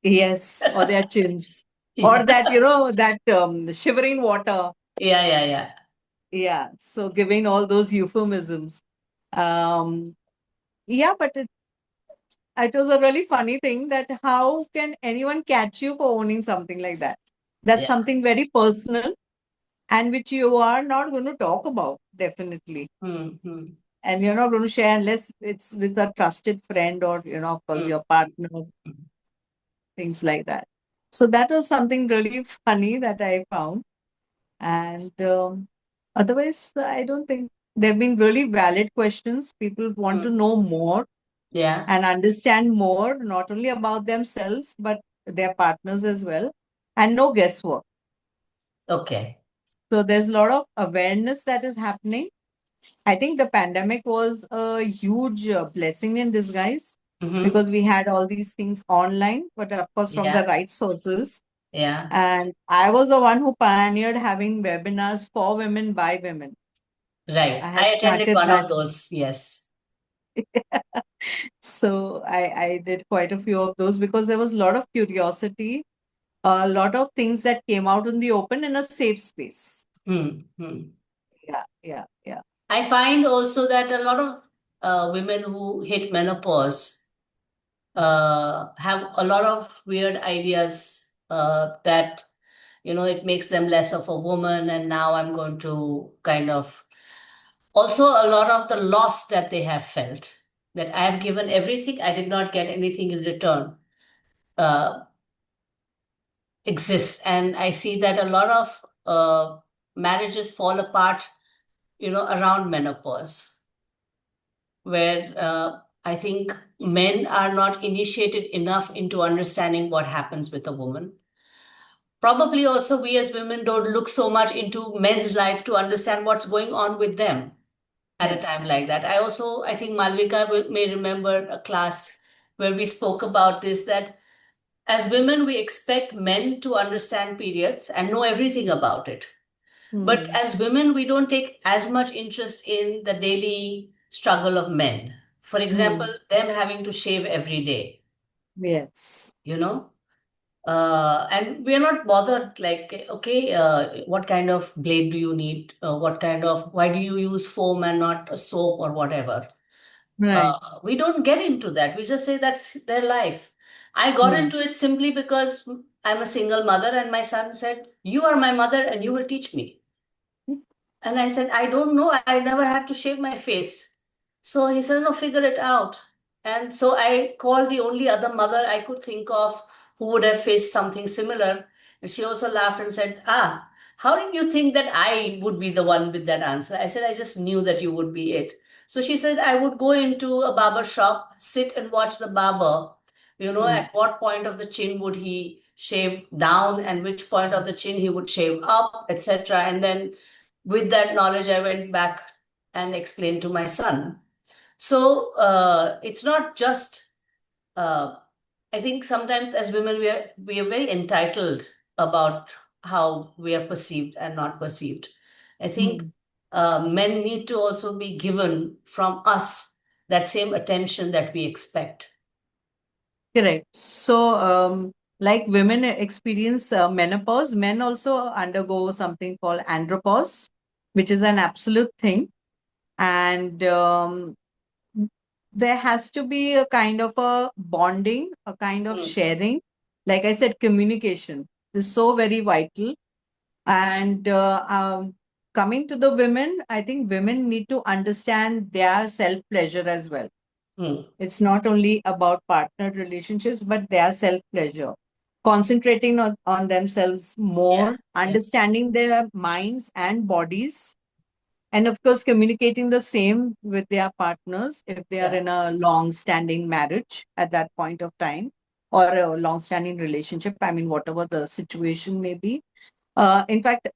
S2: yes, or their chins, or
S1: Yeah.
S2: that, that shivering water.
S1: Yeah, yeah, yeah.
S2: Yeah. So giving all those euphemisms. Um, yeah, but it was a really funny thing that how can anyone catch you for owning something like that? That's
S1: Yeah.
S2: something very personal and which you are not going to talk about, definitely.
S1: Mm-hmm.
S2: And you're not going to share unless it's with a trusted friend or, of course, your partner, things like that. So that was something really funny that I found. And otherwise, I don't think there have been really valid questions. People want to know more
S1: Yeah.
S2: and understand more, not only about themselves, but their partners as well, and no guesswork.
S1: Okay.
S2: So there's a lot of awareness that is happening. I think the pandemic was a huge blessing in disguise
S1: Mm-hmm.
S2: because we had all these things online, but of course from the
S1: Yeah.
S2: right sources.
S1: Yeah.
S2: And I was the one who pioneered having webinars for women by women.
S1: Right.
S2: I
S1: I
S2: had
S1: attended
S2: started
S1: one
S2: that.
S1: of those. Yes.
S2: So I did quite a few of those because there was a lot of curiosity, a lot of things that came out in the open in a safe space.
S1: Hmm.
S2: Yeah.
S1: I find also that a lot of women who hit menopause have a lot of weird ideas that, it makes them less of a woman. And now I'm going to kind of also a lot of the loss that they have felt, that I have given everything, I did not get anything in return, uh, exists. And I see that a lot of marriages fall apart, around menopause, where I think men are not initiated enough into understanding what happens with a woman. Probably also we as women don't look so much into men's life to understand what's going on with them at a time
S2: Yes.
S1: like that. I think Malvika may remember a class where we spoke about this, that as women, we expect men to understand periods and know everything about it. But
S2: Hmm.
S1: as women, we don't take as much interest in the daily struggle of men. For example,
S2: Hmm.
S1: them having to shave every day,
S2: Yes.
S1: you know? And we are not bothered, like, okay, what kind of blade do you need? Why do you use foam and not a soap or whatever?
S2: Right.
S1: We don't get into that. We just say that's their life. I got
S2: Hmm.
S1: into it simply because I'm a single mother, and my son said, "You are my mother and you will teach me." And I said, "I don't know. I never had to shave my face." So he said, "No, figure it out." And so I called the only other mother I could think of who would have faced something similar. And she also laughed and said, "Ah, how did you think that I would be the one with that answer?" I said, "I just knew that you would be it." So she said, "I would go into a barber shop, sit and watch the barber,
S2: Hmm.
S1: at what point of the chin would he shave down and which point of the chin he would shave up, etc. And then with that knowledge, I went back and explained to my son. So it's not just, uh, I think sometimes as women, we are very entitled about how we are perceived and not perceived. I think
S2: Hmm.
S1: men need to also be given from us that same attention that we expect.
S2: Correct. So, like women experience menopause, men also undergo something called andropause, which is an absolute thing. And there has to be a kind of a bonding, a kind of
S1: Mm,
S2: sharing. Like I said, communication is so very vital. And coming to the women, I think women need to understand their self pleasure as well.
S1: mm.
S2: It's not only about partnered relationships, but their self pleasure. Concentrating on themselves
S1: Yeah,
S2: more,
S1: yeah,
S2: understanding their minds and bodies, and of course, communicating the same with their partners if they are
S1: yeah.
S2: in a long standing marriage at that point of time or a long standing relationship. I mean, whatever the situation may be. In fact,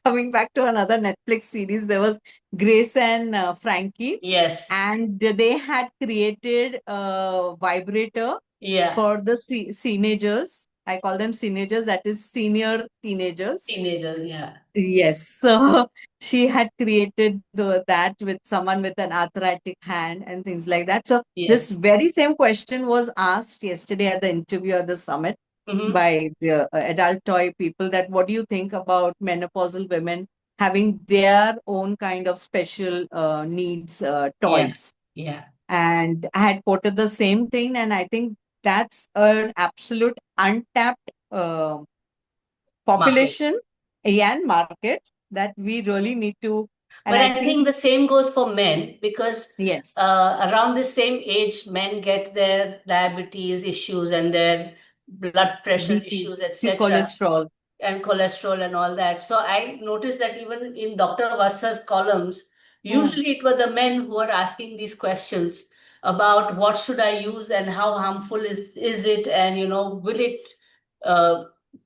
S2: coming back to another Netflix series, there was Grace and Frankie,
S1: Yes,
S2: and they had created a vibrator
S1: yeah.
S2: for the teenagers. I call them teenagers, that is senior teenagers.
S1: Teenagers, yeah.
S2: Yes. So she had created that with someone with an arthritic hand and things like that. So this
S1: Yes.
S2: very same question was asked yesterday at the interview at the summit
S1: Mm-hmm.
S2: by the adult toy people, that what do you think about menopausal women having their own kind of special needs
S1: Yeah,
S2: toys?
S1: yeah.
S2: And I had quoted the same thing, and I think that's an absolute untapped
S1: Market.
S2: population and market that we really need to. And
S1: But
S2: I
S1: I
S2: think,
S1: think the same goes for men, because
S2: yes,
S1: around the same age, men get their diabetes issues and their blood pressure
S2: BP,
S1: issues, etc.,
S2: cholesterol.
S1: and cholesterol and all that. So I noticed that even in Dr. Vatsa's columns,
S2: Hmm.
S1: usually it were the men who are asking these questions about what should I use and how harmful is it, and will it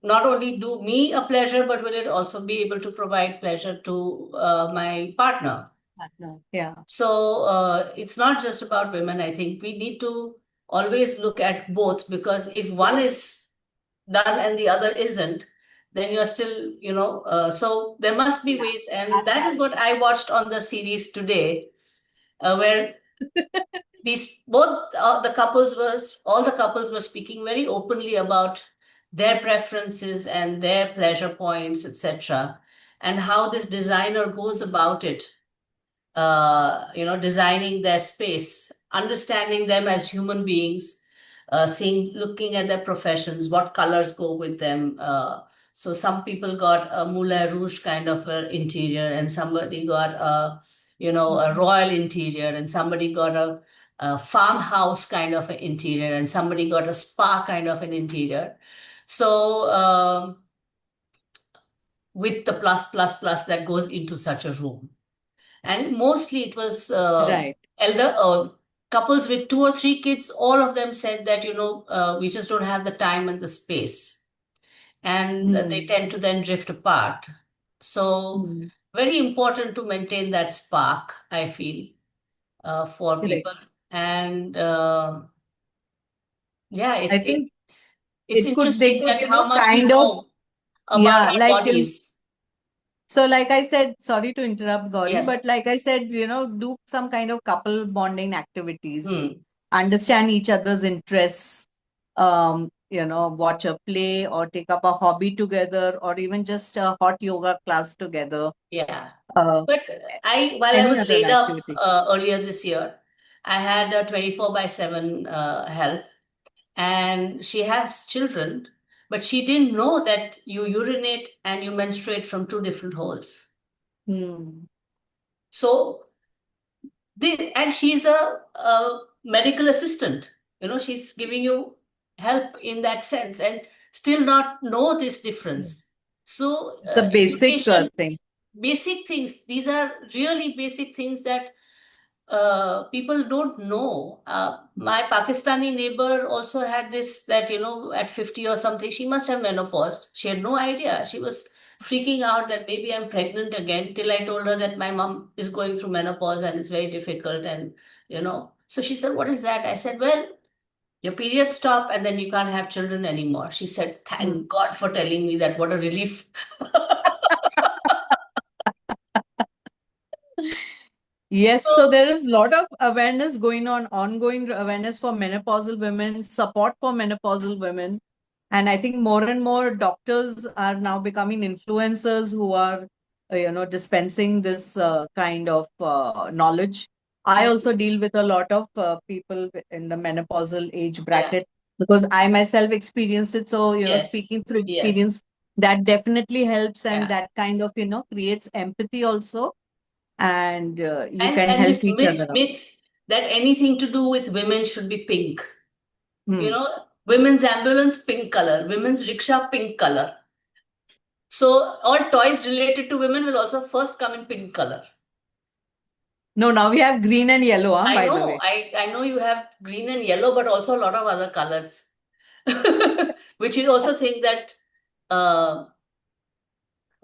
S1: not only do me a pleasure, but will it also be able to provide pleasure to my partner?
S2: Partner. Yeah.
S1: So it's not just about women. I think we need to always look at both, because if one is done and the other isn't, then you're still, so there must be
S2: Yeah.
S1: ways. And
S2: That
S1: that is what
S2: balance.
S1: I watched on the series today, where these both the couples was all the couples were speaking very openly about their preferences and their pleasure points, etc., and how this designer goes about it, designing their space, understanding them as human beings, looking at their professions, what colors go with them. So some people got a Moulin Rouge kind of an interior, and somebody got a
S2: Mhm.
S1: royal interior, and somebody got a farmhouse kind of an interior, and somebody got a spa kind of an interior. So with the plus plus plus that goes into such a room, and mostly it was
S2: Right.
S1: elder couples with 2 or 3 kids. All of them said that we just don't have the time and the space, and they
S2: Hmm.
S1: tend to then drift apart. So
S2: Hmm.
S1: very important to maintain that spark, I feel, for
S2: Correct.
S1: people. And yeah,
S2: I
S1: it's
S2: think
S1: it's
S2: they
S1: interesting
S2: could,
S1: that how much we
S2: kind of,
S1: know about
S2: yeah,
S1: our
S2: like,
S1: bodies.
S2: so like I said, sorry to interrupt, Gauri,
S1: Yes.
S2: but like I said, do some kind of couple bonding activities,
S1: Hmm.
S2: understand each other's interests, watch a play or take up a hobby together, or even just a hot yoga class together,
S1: Yeah.
S2: uh,
S1: But while I
S2: any
S1: was
S2: other
S1: laid up
S2: activity.
S1: earlier this year, I had a 24/7 help, and she has children, but she didn't know that you urinate and you menstruate from two different holes.
S2: Hmm.
S1: So, and she's a medical assistant. She's giving you help in that sense, and still not know this difference. So,
S2: It's a basic
S1: education,
S2: thing.
S1: basic things. These are really basic things that people don't know. My Pakistani neighbor also had this, that, at 50 or something, she must have menopause. She had no idea. She was freaking out that maybe I'm pregnant again, till I told her that my mom is going through menopause and it's very difficult. So she said, "What is that?" I said, "Well, your periods stop and then you can't have children anymore." She said,
S2: Hmm.
S1: "Thank God for telling me that. What a relief."
S2: Yes, so
S1: So,
S2: there is a lot of awareness going on, ongoing awareness for menopausal women, support for menopausal women. And I think more and more doctors are now becoming influencers who are, dispensing this kind of knowledge. I also deal with a lot of people in the menopausal age
S1: yeah,
S2: bracket because I myself experienced it. So,
S1: yes,
S2: speaking through
S1: yes,
S2: experience, that definitely helps, and
S1: yeah.
S2: that kind of, creates empathy also, and you
S1: And
S2: can
S1: and
S2: help
S1: this
S2: each
S1: myth
S2: other out.
S1: myth that anything to do with women should be pink. You
S2: Hmm.
S1: know, women's ambulance pink color, women's rickshaw pink color. So all toys related to women will also first come in pink color.
S2: No, now we have green and yellow,
S1: I
S2: by the
S1: know,
S2: way.
S1: I know you have green and yellow, but also a lot of other colors, which you also think that uh,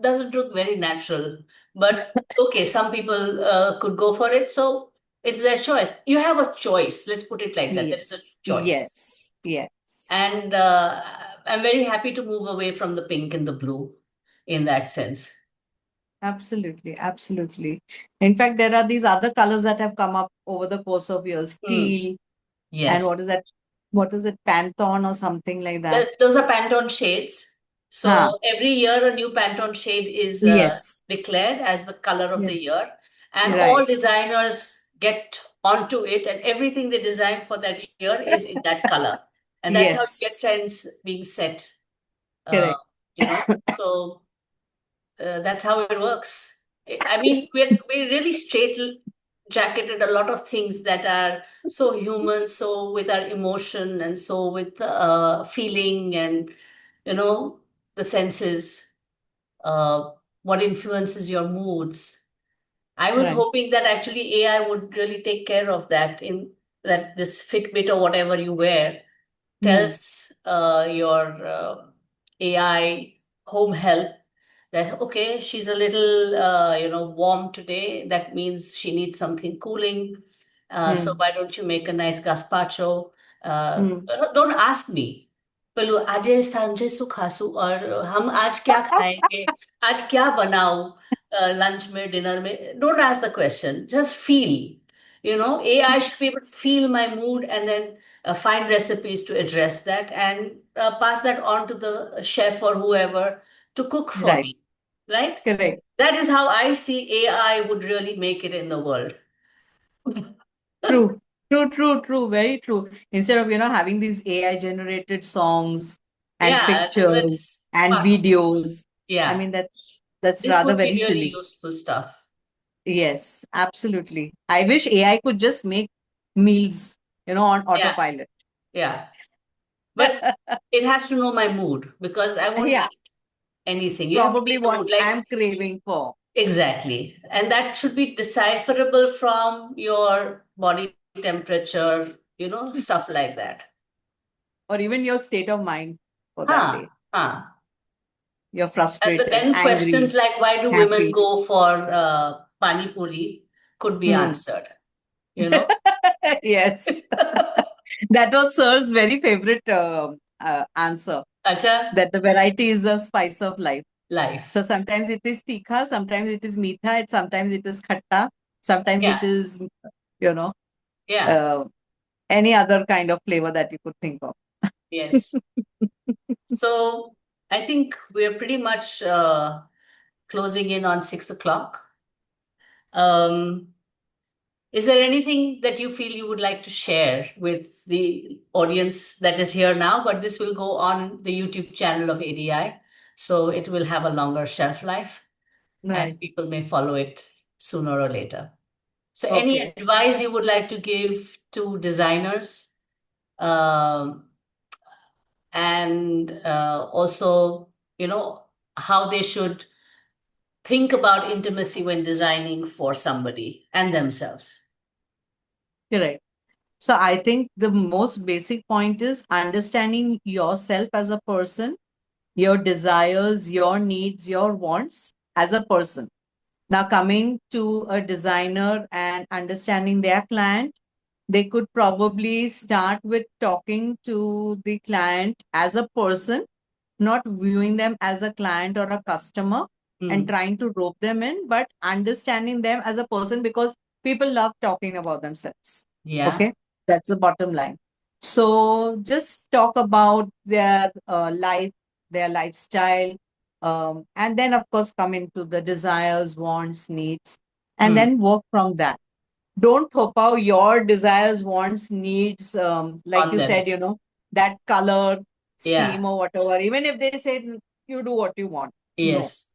S1: doesn't look very natural. But okay, some people could go for it, so it's their choice. You have a choice. Let's put it like that. There is a
S2: Yes,
S1: choice.
S2: yes, yes.
S1: And I'm very happy to move away from the pink and the blue in that sense.
S2: Absolutely, absolutely. In fact, there are these other colors that have come up over the course of years,
S1: Hmm.
S2: teal, and
S1: Yes.
S2: what is that? What is it? Pantone or something like that.
S1: Those are Pantone shades.
S2: Huh.
S1: So every year a new Pantone shade is
S2: Yes.
S1: declared as the color of
S2: Yeah.
S1: the year. And all
S2: Right.
S1: designers get onto it, and everything they design for that year is in that color. And that's how you get
S2: Yes.
S1: trends being set. Uh,
S2: Correct.
S1: you know, so that's how it works. I mean, we really straight jacketed a lot of things that are so human, so with our emotion, and so with feeling, and you know the senses. Uh, what influences your moods? I was
S2: Right.
S1: hoping that actually AI would really take care of that, in that this Fitbit or whatever you wear
S2: Hmm.
S1: tells your AI home help that, okay, she's a little, warm today. That means she needs something cooling. So
S2: Hmm.
S1: why don't you make a nice gazpacho?
S2: Hmm.
S1: Don't ask me. पेलू आजे सांझे सु खासू और हम आज क्या खाएंगे आज क्या बनाऊं लंच में डिनर में don't ask the question just feel AI should be able to feel my mood and then find recipes to address that and pass that on to the chef or whoever to cook for
S2: Right.
S1: me, right?
S2: Correct.
S1: That is how I see AI would really make it in the world.
S2: True. True, true, true. Very true. Instead of, having these AI generated songs and
S1: Yeah,
S2: pictures
S1: that's
S2: and
S1: fun.
S2: videos, I
S1: Yeah,
S2: mean, that's
S1: this
S2: rather
S1: would be
S2: very
S1: really
S2: silly.
S1: useful stuff.
S2: Yes, absolutely. I wish AI could just make meals, on
S1: Yeah,
S2: autopilot.
S1: yeah. But it has to know my mood because I won't
S2: Yeah,
S1: eat anything. You have to be
S2: probably
S1: in the
S2: what
S1: mood. Like,
S2: I'm craving for.
S1: exactly. And that should be decipherable from your body temperature, stuff like that.
S2: Or even your state of mind for that
S1: Huh,
S2: day.
S1: huh.
S2: You're
S1: But
S2: frustrated,
S1: then questions
S2: angry,
S1: like why do women
S2: happy.
S1: go for pani puri could be
S2: Hmm.
S1: answered, you know?
S2: Yes. That was Sir's very favorite answer,
S1: Acha,
S2: that the variety is the spice of life.
S1: life.
S2: So sometimes it is tikha, sometimes it is meetha, and sometimes it is khatta, sometimes
S1: Yeah,
S2: it is, you know,
S1: yeah,
S2: uh, any other kind of flavor that you could think of.
S1: yes. So I think we're pretty much closing in on 6 o'clock. Um, is there anything that you feel you would like to share with the audience that is here now? But this will go on the YouTube channel of ADI, so it will have a longer shelf life and
S2: Right.
S1: people may follow it sooner or later. So, any
S2: Okay.
S1: advice you would like to give to designers um, and also, how they should think about intimacy when designing for somebody and themselves?
S2: Correct. So I think the most basic point is understanding yourself as a person, your desires, your needs, your wants as a person. Now, coming to a designer and understanding their client, they could probably start with talking to the client as a person, not viewing them as a client or a customer and
S1: Hmm.
S2: trying to rope them in, but understanding them as a person because people love talking about themselves.
S1: Yeah.
S2: Okay, that's the bottom line. So just talk about their life, their lifestyle, and then of course come into the desires, wants, needs, and
S1: Hmm.
S2: then work from that. Don't hope out your desires, wants, needs, like
S1: On
S2: you
S1: them.
S2: said, that color
S1: Yeah.
S2: scheme or whatever. Even if they say you do what you want, no.
S1: Yes.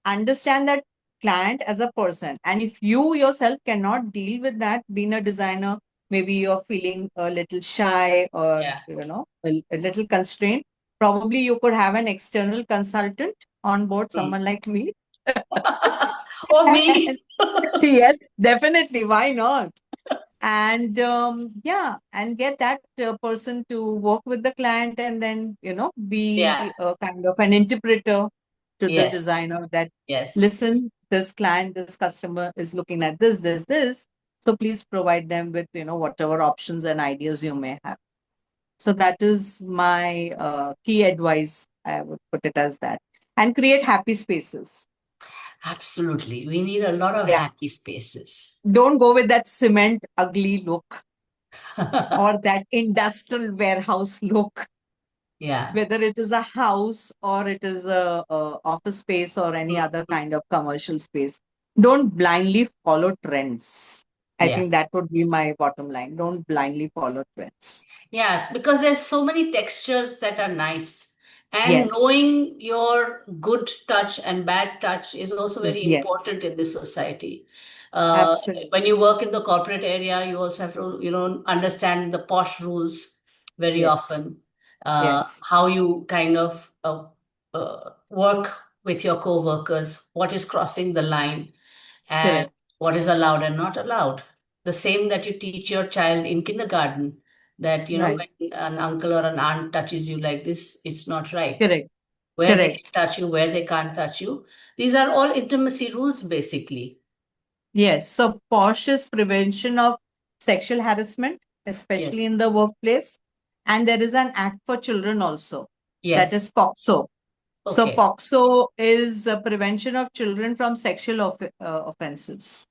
S2: Understand that client as a person. And if you yourself cannot deal with that, being a designer, maybe you're feeling a little shy or,
S1: Yeah.
S2: a little constrained, probably you could have an external consultant on board,
S1: Hmm.
S2: someone like me.
S1: Or me.
S2: Yes, definitely. Why not? And yeah, and get that person to work with the client and then,
S1: Yeah.
S2: be a kind of an interpreter to the
S1: Yes.
S2: designer that,
S1: Yes.
S2: listen, this client, this customer is looking at this. So please provide them with, whatever options and ideas you may have. So that is my key advice. I would put it as that. And create happy spaces.
S1: Absolutely. We need a lot of
S2: Yeah.
S1: happy spaces.
S2: Don't go with that cement ugly look or that industrial warehouse look,
S1: Yeah.
S2: whether it is a house or it is a office space or any other
S1: Mhm.
S2: kind of commercial space. Don't blindly follow trends. I
S1: Yeah.
S2: think that would be my bottom line. Don't blindly follow trends.
S1: Yes, because there's so many textures that are nice. And
S2: Yes,
S1: knowing your good touch and bad touch is also very
S2: yes,
S1: important in this society. Uh, when
S2: absolutely.
S1: you work in the corporate area, you also have to, understand the posh rules very
S2: Yes,
S1: often.
S2: yes,
S1: How you kind of work with your co-workers, what is crossing the line, and
S2: correct.
S1: what is allowed and not allowed. The same that you teach your child in kindergarten that,
S2: Right,
S1: when an uncle or an aunt touches you like this, it's not right.
S2: correct.
S1: where they
S2: Correct.
S1: can touch you, where they can't touch you. These are all intimacy rules, basically.
S2: Yes. So POSH is prevention of sexual harassment, especially
S1: Yes.
S2: in the workplace. And there is an act for children also, that
S1: Yes.
S2: is POXO. So
S1: Okay.
S2: POXO is prevention of children from sexual offenses.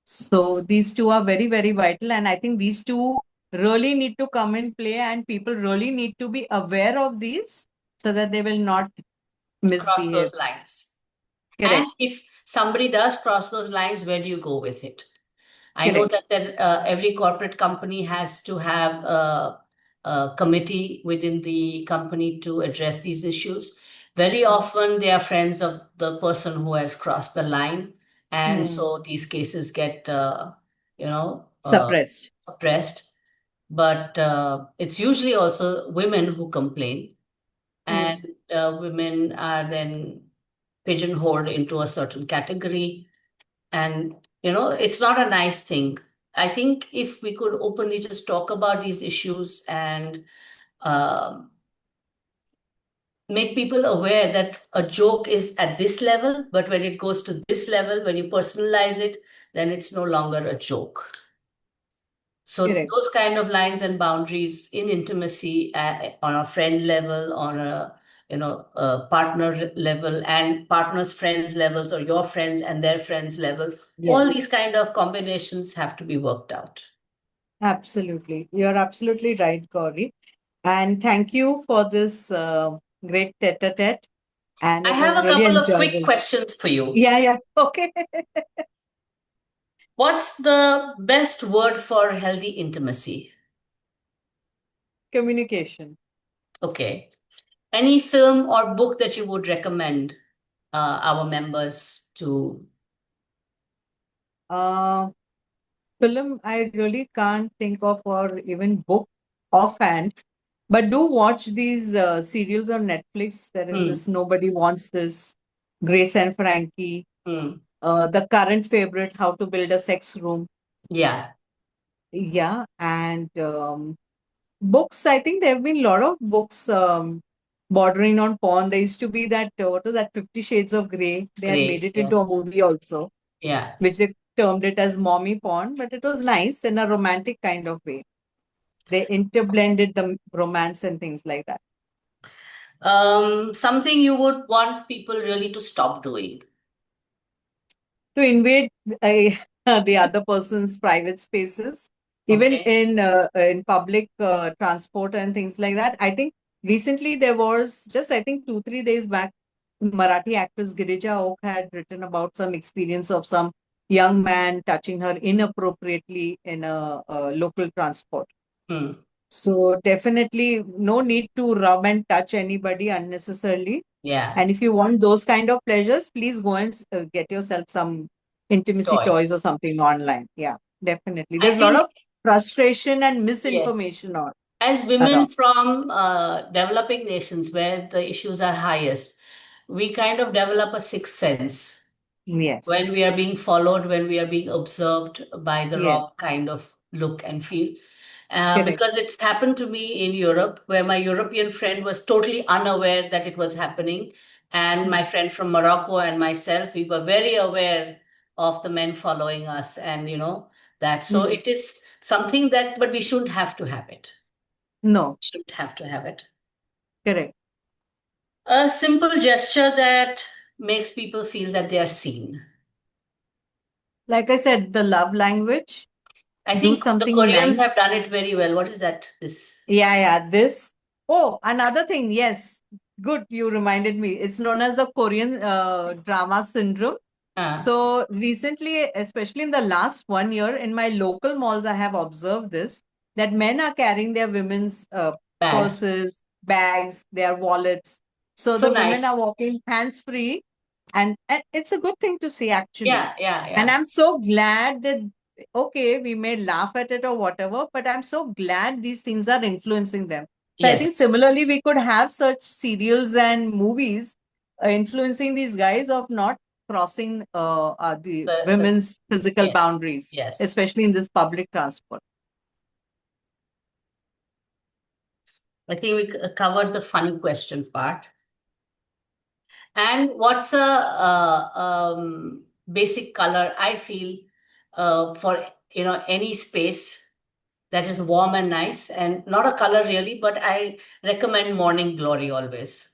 S2: So these two are very, very vital. And I think these two really need to come in play, and people really need to be aware of these so that they will not
S1: Cross
S2: misbehave.
S1: those lines. And
S2: Correct.
S1: if somebody does cross those lines, where do you go with it? I know
S2: Correct.
S1: that every corporate company has to have a committee within the company to address these issues. Very often, they are friends of the person who has crossed the line, and
S2: Hmm.
S1: so these cases get, you know,
S2: Suppressed.
S1: suppressed. But it's usually also women who complain, and
S2: Hmm.
S1: women are then pigeonholed into a certain category, and it's not a nice thing. I think if we could openly just talk about these issues and um make people aware that a joke is at this level, but when it goes to this level, when you personalize it, then it's no longer a joke. So
S2: Correct.
S1: those kind of lines and boundaries in intimacy, on a friend level, on a partner level, and partners' friends levels, or your friends and their friends level, all these
S2: Yes.
S1: kind of combinations have to be worked out.
S2: Absolutely. You're absolutely right, Gauri. And thank you for this great tete-a-tete. And
S1: I
S2: it
S1: have
S2: was
S1: a
S2: really
S1: couple of quick
S2: enjoyable.
S1: questions for you.
S2: Yeah, yeah. Okay.
S1: What's the best word for healthy intimacy?
S2: Communication.
S1: Okay. Any film or book that you would recommend our members to?
S2: Uh, Film, I really can't think of, or even book offhand, but do watch these serials on Netflix. There is
S1: Hmm.
S2: this Nobody Wants This, Grace and Frankie,
S1: Hmm.
S2: the current favorite, How to Build a Sex Room.
S1: Yeah.
S2: Yeah, and books, I think there have been a lot of books bordering on porn. There used to be that, what was that, 50 Shades of Grey. They had made
S1: Great.
S2: it into a
S1: Yes.
S2: movie also,
S1: Yeah.
S2: which they termed it as mommy porn, but it was nice in a romantic kind of way. They interblended the romance and things like that.
S1: Something you would want people really to stop doing.
S2: To invade the other person's private spaces, even
S1: Okay.
S2: in public transport and things like that. I think recently there was just, I think 2 3 days back, Marathi actress Girija Oak had written about some experience of some young man touching her inappropriately in a local transport.
S1: Hmm.
S2: So definitely no need to rub and touch anybody unnecessarily.
S1: Yeah.
S2: And if you want those kind of pleasures, please go and get yourself some intimacy
S1: Joy.
S2: toys or something online. Yeah, definitely.
S1: I
S2: There's a lot
S1: think,
S2: of frustration and
S1: yes.
S2: misinformation on
S1: As women
S2: around.
S1: from developing nations where the issues are highest, we kind of develop a sixth sense when
S2: Yes.
S1: we are being followed, when we are being observed by the wrong
S2: Yes.
S1: kind of look and feel.
S2: Correct.
S1: Because it's happened to me in Europe, where my European friend was totally unaware that it was happening. And
S2: Hmm.
S1: my friend from Morocco and myself, we were very aware of the men following us, and that. So
S2: Hmm.
S1: it is something that, but we shouldn't have to have it.
S2: No.
S1: Shouldn't have to have it.
S2: Correct.
S1: A simple gesture that makes people feel that they are seen.
S2: Like I said, the love language,
S1: I
S2: do
S1: think the
S2: something
S1: Koreans have
S2: nice.
S1: done it very well. What is that? This.
S2: Yeah, yeah. This. Oh, another thing. Yes. Good. You reminded me. It's known as the Korean drama syndrome.
S1: Uh,
S2: So recently, especially in the last 1 year, in my local malls, I have observed this, that men are carrying their women's
S1: Bags.
S2: purses, bags, their wallets. So
S1: So
S2: the women are
S1: nice.
S2: walking hands free, and it's a good thing to see actually.
S1: Yeah, yeah,
S2: And
S1: yeah.
S2: I'm so glad that, okay, we may laugh at it or whatever, but I'm so glad these things are influencing them. So I think
S1: Yes.
S2: similarly, we could have such serials and movies influencing these guys of not crossing the
S1: The
S2: women's physical
S1: yes,
S2: boundaries,
S1: yes.
S2: especially in this public transport.
S1: I think we covered the funny question part. And what's a basic color I feel for any space that is warm and nice, and not a color really, but I recommend morning glory always.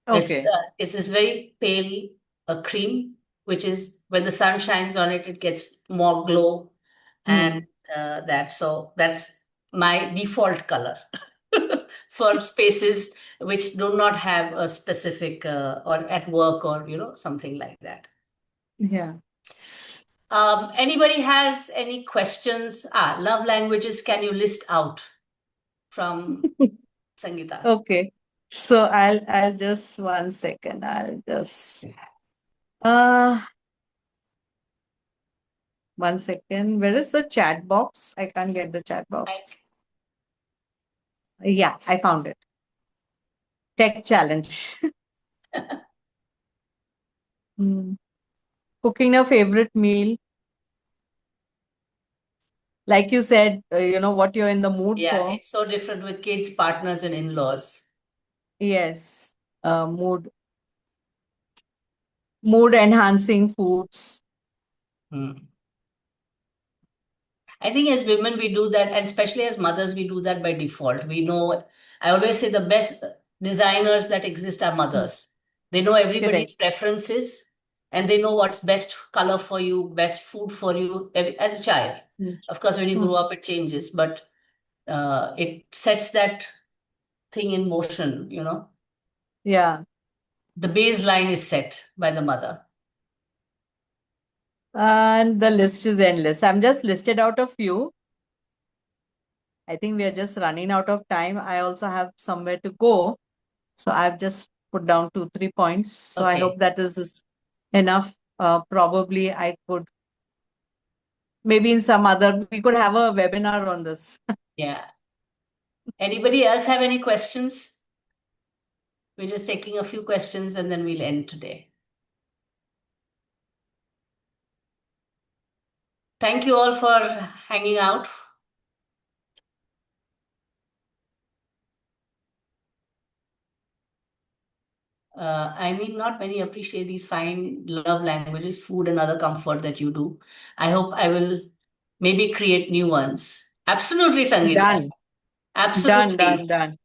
S2: Okay.
S1: It's this very pale cream, which is when the sun shines on it, it gets more glow, and
S2: Hmm.
S1: that's my default color for spaces which do not have a specific or at work or something like that.
S2: Yeah.
S1: Anybody has any questions? Love languages, can you list out from Sangeeta?
S2: Okay. So I'll just 1 second. I'll just uh 1 second. Where is the chat box? I can't get the chat box. Yeah, I found it. Tech challenge. Hmm. Cooking a favorite meal. Like you said, what you're in the mood
S1: Yeah,
S2: for.
S1: it's so different with kids, partners, and in-laws.
S2: Yes. Mood enhancing foods.
S1: Hmm. I think as women, we do that, and especially as mothers, we do that by default. We know, I always say the best designers that exist are
S2: Hmm.
S1: mothers. They know everybody's
S2: Correct.
S1: preferences, and they know what's best color for you, best food for you as a child.
S2: Hmm.
S1: Of course, when you
S2: Hmm.
S1: grow up, it changes, but it sets that thing in motion.
S2: Yeah.
S1: The baseline is set by the mother.
S2: And the list is endless. I'm just listed out a few. I think we are just running out of time. I also have somewhere to go. So I've just put down 2, 3 points. So I
S1: Okay.
S2: hope that is enough. Probably I could, maybe in some other, we could have a webinar on this.
S1: Yeah. Anybody else have any questions? We're just taking a few questions and then we'll end today. Thank you all for hanging out. I mean, not many appreciate these fine love languages, food and other comfort that you do. I hope I will maybe create new ones. Absolutely, Sangeeta.
S2: Done. Done, done,
S1: Absolutely.
S2: done.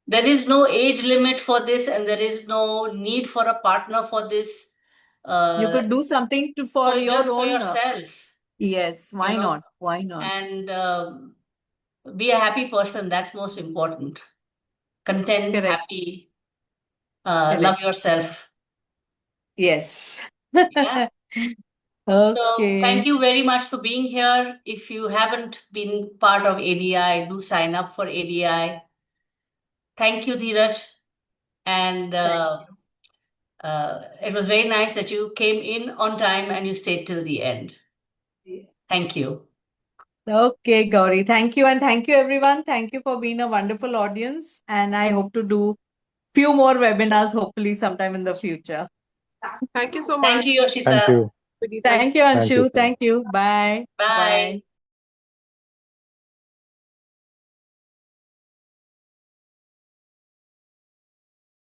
S1: There is no age limit for this, and there is no need for a partner for this.
S2: You
S1: Uh,
S2: could do something for your
S1: just for
S2: own.
S1: yourself,
S2: Yes,
S1: you
S2: why
S1: know,
S2: not? Why not?
S1: and be a happy person. That's most important. Content,
S2: Correct,
S1: happy, love
S2: correct.
S1: yourself.
S2: Yes.
S1: Yeah. So thank
S2: Okay.
S1: you very much for being here. If you haven't been part of ADI, do sign up for ADI. Thank you, Dheeraj. And
S2: Thank
S1: it was very nice that you came in on time and you stayed till the end.
S2: you.
S1: Thank you.
S2: Okay, Gauri. Thank you. And thank you, everyone. Thank you for being a wonderful audience. And I hope to do few more webinars, hopefully sometime in the future.
S3: Thank you so
S1: Thank
S3: much.
S1: you,
S4: Thank
S1: Yoshita.
S4: you.
S3: Thank
S2: Thank you,
S4: Thank you
S2: Anshu.
S4: so much.
S2: Thank you. Bye.
S1: Bye.
S2: Bye.